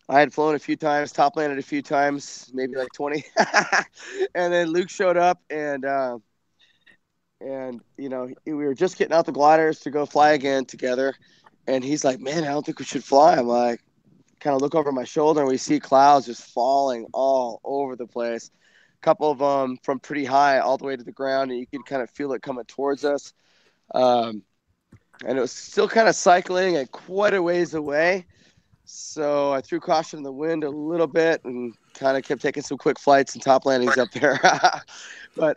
I had flown a few times, top landed a few times, maybe like 20. And then Luke showed up, and you know, we were just getting out the gliders to go fly again together. And he's like, man, I don't think we should fly. I'm like, kind of look over my shoulder, and we see clouds just falling all over the place. A couple of them from pretty high all the way to the ground, and you could kind of feel it coming towards us. And it was still kind of cycling at quite a ways away. So I threw caution in the wind a little bit and kind of kept taking some quick flights and top landings up there. But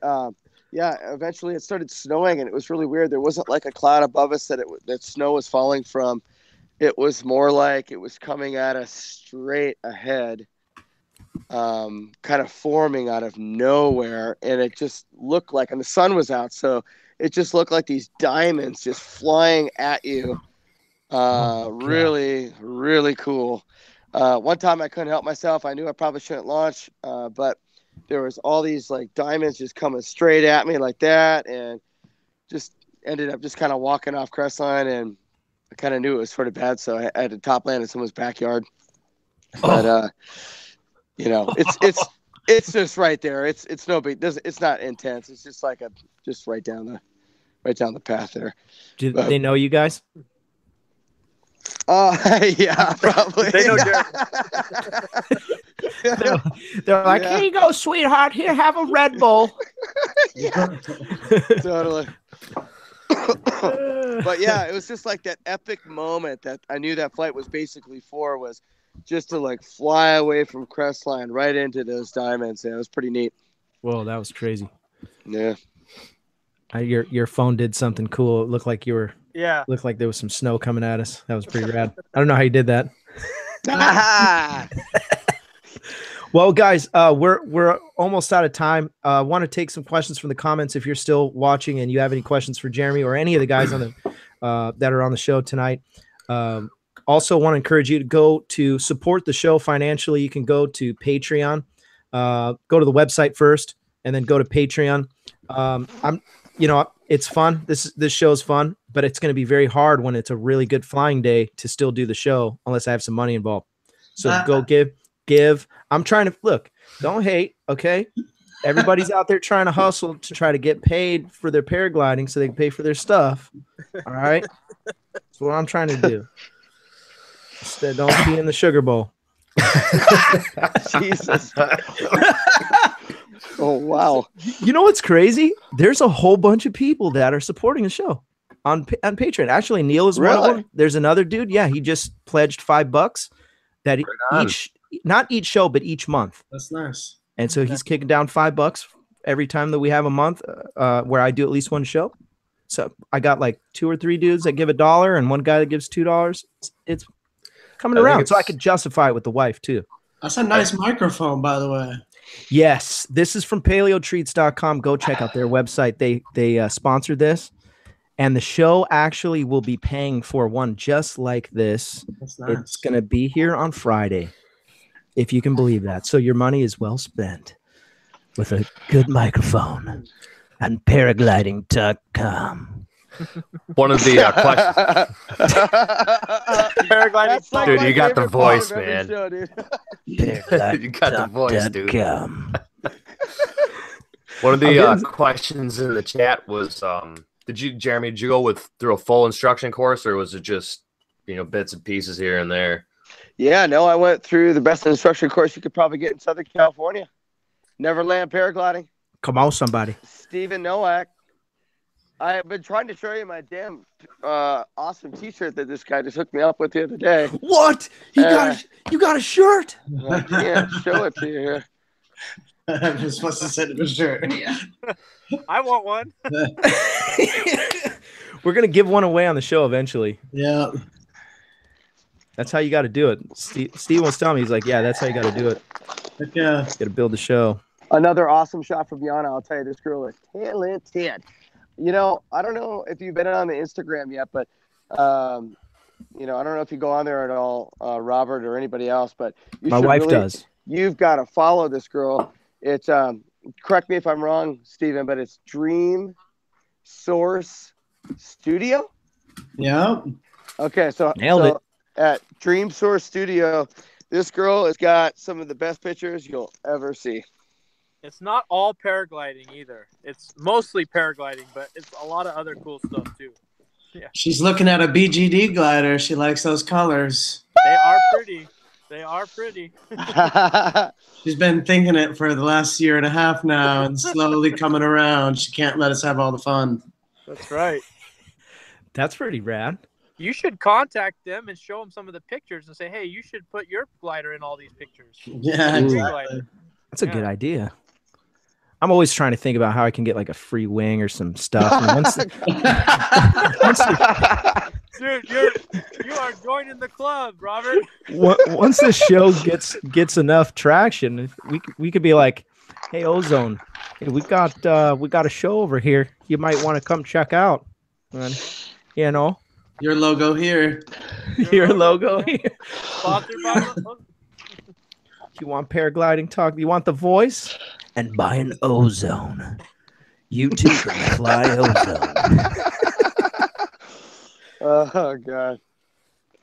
yeah, eventually it started snowing, and it was really weird. There wasn't like a cloud above us that snow was falling from. It was more like it was coming at us straight ahead, kind of forming out of nowhere. And it just looked like, and the sun was out, so it just looked like these diamonds just flying at you. Really, really cool. One time I couldn't help myself. I knew I probably shouldn't launch, but there was all these like diamonds just coming straight at me like that, and just ended up just kind of walking off Crestline, and I kind of knew it was sort of bad, so I had to top land in someone's backyard. But you know, it's just right there. It's no big. It's not intense. It's just like just right down the path there. Do they know you guys? Yeah, probably. They know Jared. They're like, here you go, sweetheart. Here, have a Red Bull. Yeah, totally. But yeah, it was just like that epic moment that I knew that flight was basically for, was just to like fly away from Crestline right into those diamonds. Yeah, it was pretty neat. Whoa, that was crazy. Yeah. Your phone did something cool. It looked like looked like there was some snow coming at us. That was pretty rad. I don't know how you did that. Well, guys, we're almost out of time. I want to take some questions from the comments. If you're still watching and you have any questions for Jeremy or any of the guys on the that are on the show tonight, also want to encourage you to go to support the show financially. You can go to Patreon. Go to the website first, and then go to Patreon. It's fun. This show is fun, but it's going to be very hard when it's a really good flying day to still do the show unless I have some money involved. So go give. I'm trying to look. Don't hate, okay? Everybody's out there trying to hustle to try to get paid for their paragliding so they can pay for their stuff. All right, that's what I'm trying to do. Instead, don't be in the sugar bowl. Jesus. Oh, wow. You know what's crazy? There's a whole bunch of people that are supporting the show on Patreon. Actually, Neil is one of them. There's another dude. Yeah, he just pledged $5 that not each show, but each month. That's nice. And so he's kicking down $5 every time that we have a month where I do at least one show. So I got like 2 or 3 dudes that give $1 and one guy that gives $2. It's coming around, so I could justify it with the wife too. That's a nice microphone, by the way. Yes, this is from paleotreats.com. Go check out their website. They sponsor this, and the show actually will be paying for one just like this. That's nice. It's going to be here on Friday, if you can believe that. So your money is well spent with a good microphone on paragliding.com. One of the questions. Paragliding. Like Dude, my you got the favorite part voice, of every man. show, dude. You got the voice, dude. Paragliding.com. One of the questions in the chat was, Jeremy, did you go through a full instruction course, or was it just, bits and pieces here and there? Yeah, no, I went through the best instruction course you could probably get in Southern California. Neverland Paragliding. Come on, somebody. Stephen Nowak. I have been trying to show you my damn awesome T-shirt that this guy just hooked me up with the other day. What? You got a shirt? I can't show it to you here. I'm just supposed to send him a shirt. Yeah. I want one. We're gonna give one away on the show eventually. Yeah. That's how you got to do it. Steve was telling me, he's like, yeah, that's how you got to do it. Yeah. Got to build the show. Another awesome shot from Yana. I'll tell you, this girl is talented. I don't know if you've been on the Instagram yet, but I don't know if you go on there at all, Robert or anybody else, but my wife does. You've got to follow this girl. It's correct me if I'm wrong, Steven, but it's Dream Source Studio. Yeah. Okay, so nailed it. At Dream Source Studio, this girl has got some of the best pictures you'll ever see. It's not all paragliding either. It's mostly paragliding, but it's a lot of other cool stuff too. Yeah. She's looking at a BGD glider. She likes those colors. They are pretty. They are pretty. She's been thinking it for the last year and a half now and slowly coming around. She can't let us have all the fun. That's right. That's pretty rad. You should contact them and show them some of the pictures and say, hey, you should put your glider in all these pictures. Yeah, exactly. That's a good idea. I'm always trying to think about how I can get like a free wing or some stuff. And Dude, you are joining the club, Robert. Once this show gets enough traction, we could be like, hey, Ozone, hey, we got a show over here. You might want to come check out. And, your logo here. Your logo here. Sponsored by You want paragliding talk? You want the voice? And buy an Ozone. You too can fly Ozone. Oh, God.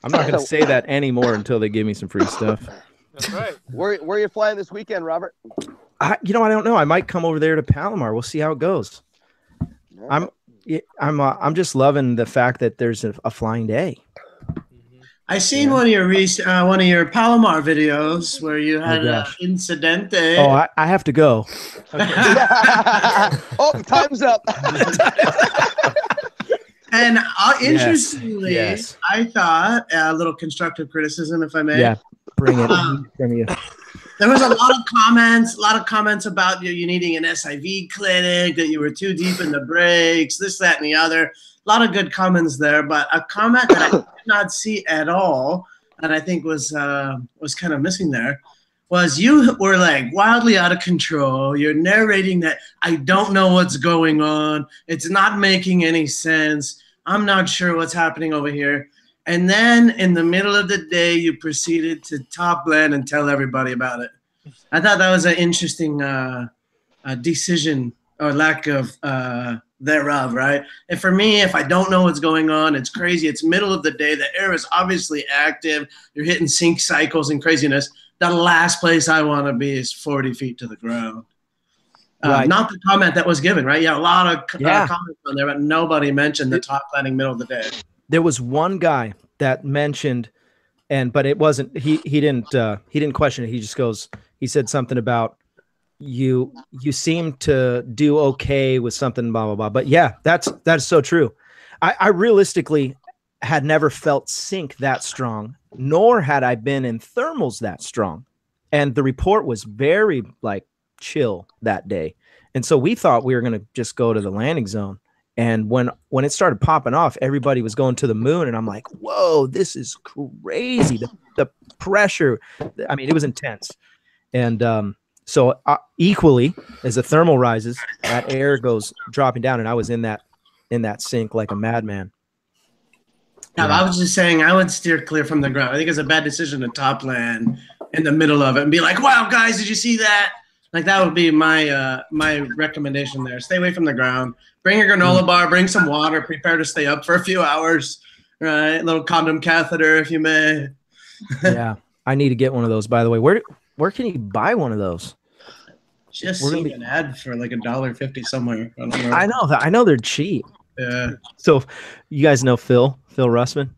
I'm not going to say that anymore until they give me some free stuff. That's right. Where are you flying this weekend, Robert? I don't know. I might come over there to Palomar. We'll see how it goes. Yeah. I'm just loving the fact that there's a flying day. I seen one of your Palomar videos where you had an incidente. Oh, I have to go. Okay. Oh, time's up. And interestingly, yes. I thought a little constructive criticism, if I may. Yeah, bring it from you. There was a lot of comments about you needing an SIV clinic, that you were too deep in the brakes, this, that, and the other. A lot of good comments there, but a comment that I did not see at all, and I think was kind of missing there, was you were like wildly out of control. You're narrating that I don't know what's going on. It's not making any sense. I'm not sure what's happening over here. And then in the middle of the day, you proceeded to top land and tell everybody about it. I thought that was an interesting decision or lack of thereof, right? And for me, if I don't know what's going on, it's crazy. It's middle of the day. The air is obviously active. You're hitting sync cycles and craziness. The last place I want to be is 40 feet to the ground. Right. Not the comment that was given, right? Yeah, a lot of comments on there, but nobody mentioned the top landing middle of the day. There was one guy that mentioned, but it wasn't. He didn't question it. He just goes. He said something about you seem to do okay with something, blah blah blah. But yeah, that's so true. I realistically had never felt sync that strong, nor had I been in thermals that strong, and the report was very like chill that day. And so we thought we were going to just go to the landing zone. And when it started popping off, everybody was going to the moon. And I'm like, whoa, this is crazy. The pressure, I mean, it was intense. And so equally as the thermal rises, that air goes dropping down. And I was in that sink like a madman. Yeah, I was just saying I would steer clear from the ground. I think it's a bad decision to top land in the middle of it and be like, wow, guys, did you see that? Like that would be my recommendation there. Stay away from the ground. Bring your granola bar. Bring some water. Prepare to stay up for a few hours. Right, a little condom catheter if you may. Yeah, I need to get one of those. By the way, where can you buy one of those? Just see an ad for like $1.50 somewhere. I know they're cheap. Yeah. So you guys know Phil Russman?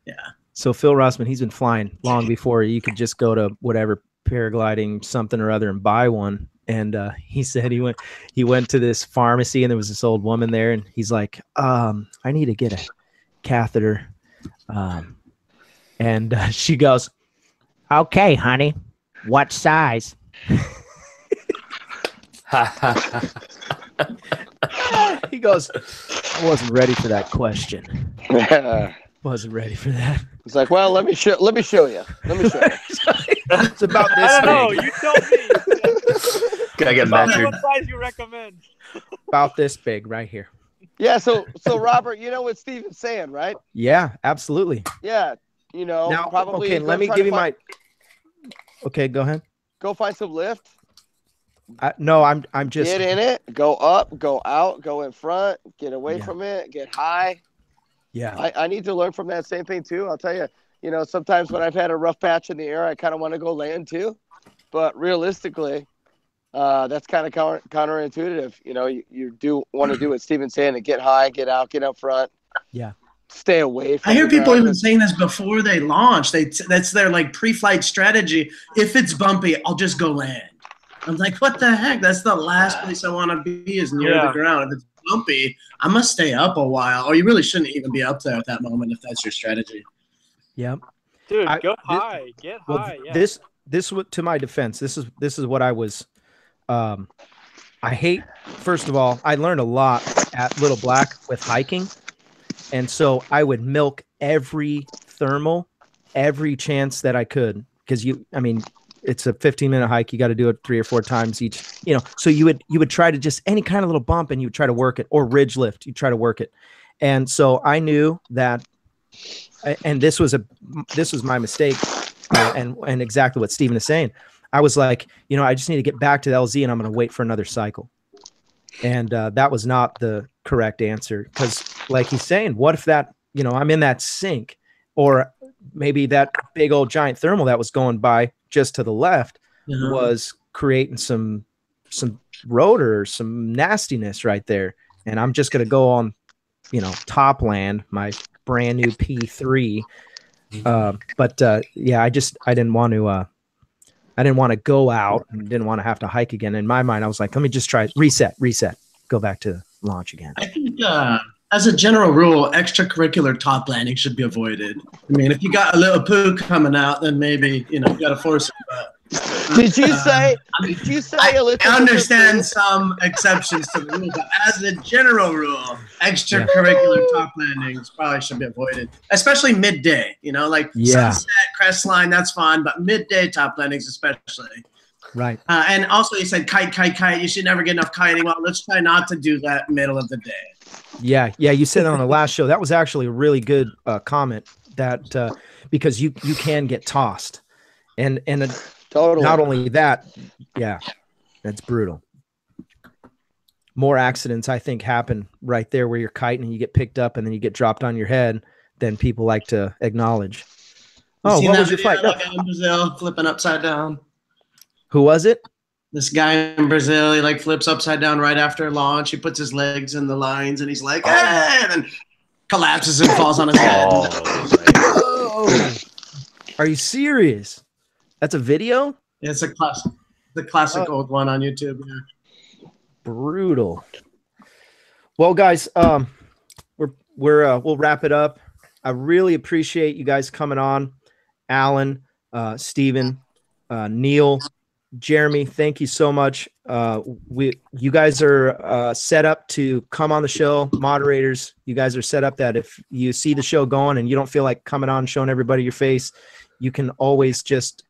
Yeah. So Phil Russman, he's been flying long before you could just go to whatever paragliding something or other and buy one. And he said he went to this pharmacy and there was this old woman there and he's like, I need to get a catheter. And she goes, okay, honey, what size? He goes, I wasn't ready for that question. Wasn't ready for that. It's like, well, let me show you. Let me show you. It's about this. I don't know. You tell me. Gotta get measured. What size you recommend? About this big right here. Yeah. So Robert, you know what Steven's saying, right? Yeah, absolutely. Yeah. You know, Now, probably. okay, let me give you my. Okay, go ahead. Go find some lift. No, I'm just. Get in it. Go up. Go out. Go in front. Get away from it. Get high. Yeah. I need to learn from that same thing too. I'll tell you, you know, sometimes when I've had a rough patch in the air, I kind of want to go land too. But realistically, that's kind of counterintuitive. You know, you do want to do what Steven's saying and get high, get out, get up front. Yeah. Stay away from I hear the people ground. even saying this before they launch. That's their like pre-flight strategy. If it's bumpy, I'll just go land. I'm like, what the heck? That's the last place I want to be is near the ground. If it's bumpy, I must stay up a while. Or you really shouldn't even be up there at that moment if that's your strategy. Yep. Dude, go high. Get high. Yeah. This to my defense. This is what I was. I hate. First of all, I learned a lot at Little Black with hiking, and so I would milk every thermal, every chance that I could, because it's a 15-minute hike. You got to do it 3 or 4 times each, you know, so you would try to just any kind of little bump and you would try to work it, or ridge lift. You try to work it. And so I knew that, and this was my mistake. And exactly what Steven is saying. I was like, you know, I just need to get back to the LZ and I'm going to wait for another cycle. And that was not the correct answer. Because like he's saying, what if that, you know, I'm in that sink, or maybe that big old giant thermal that was going by just to the left was creating some rotor, some nastiness right there. And I'm just going to go on, you know, top land, my brand new P3. Yeah, I didn't want to go out and didn't want to have to hike again. In my mind, I was like, let me just try reset, go back to launch again. I think as a general rule, extracurricular top landing should be avoided. I mean, if you got a little poo coming out, then maybe, you know, you got to force it. But, Did you say a little? I understand some exceptions to the rule, but as a general rule, extracurricular top landings probably should be avoided, especially midday. You know, like sunset, crest line, that's fine, but midday top landings especially. Right. And also, you said kite. You should never get enough kiting. Well, let's try not to do that middle of the day. Yeah. You said that on the last show. That was actually a really good comment. That because you can get tossed, and totally. Not only that, that's brutal. more accidents, I think, happen right there where you're kiting and you get picked up and then you get dropped on your head than people like to acknowledge. Oh, what was your fight? No. Guy in Brazil flipping upside down. Who was it? This guy in Brazil, he like flips upside down right after launch. He puts his legs in the lines and he's like, hey! And then collapses and falls on his head. Oh. Are you serious? That's a video? Yeah, it's a classic, the classic old one on YouTube. Yeah. Brutal. Well, guys, we'll wrap it up. I really appreciate you guys coming on. Alan, Steven, Neil, Jeremy, thank you so much. You guys are set up to come on the show. Moderators, you guys are set up that if you see the show going and you don't feel like coming on and showing everybody your face, you can always just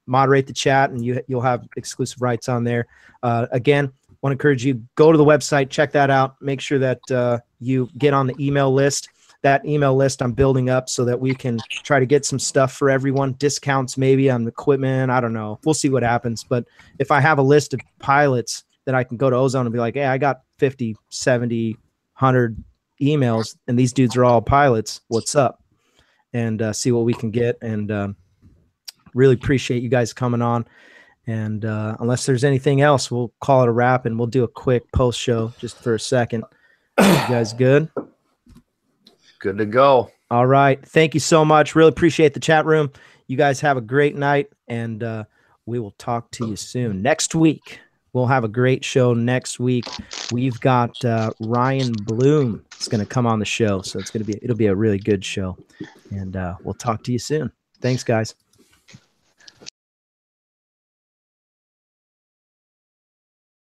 moderate the chat and you'll have exclusive rights on there. Again, want to encourage you, go to the website, check that out. Make sure that you get on the email list. That email list I'm building up so that we can try to get some stuff for everyone, discounts maybe on equipment. I don't know. We'll see what happens. But if I have a list of pilots that I can go to Ozone and be like, hey, I got 50, 70, 100 emails and these dudes are all pilots. What's up? And see what we can get. And really appreciate you guys coming on. And unless there's anything else, we'll call it a wrap and we'll do a quick post show just for a second. You guys good? Good to go. All right. Thank you so much. Really appreciate the chat room. You guys have a great night, and we will talk to you soon. Next week, we'll have a great show next week. We've got Ryan Bloom is going to come on the show, so it'll be a really good show, and we'll talk to you soon. Thanks, guys.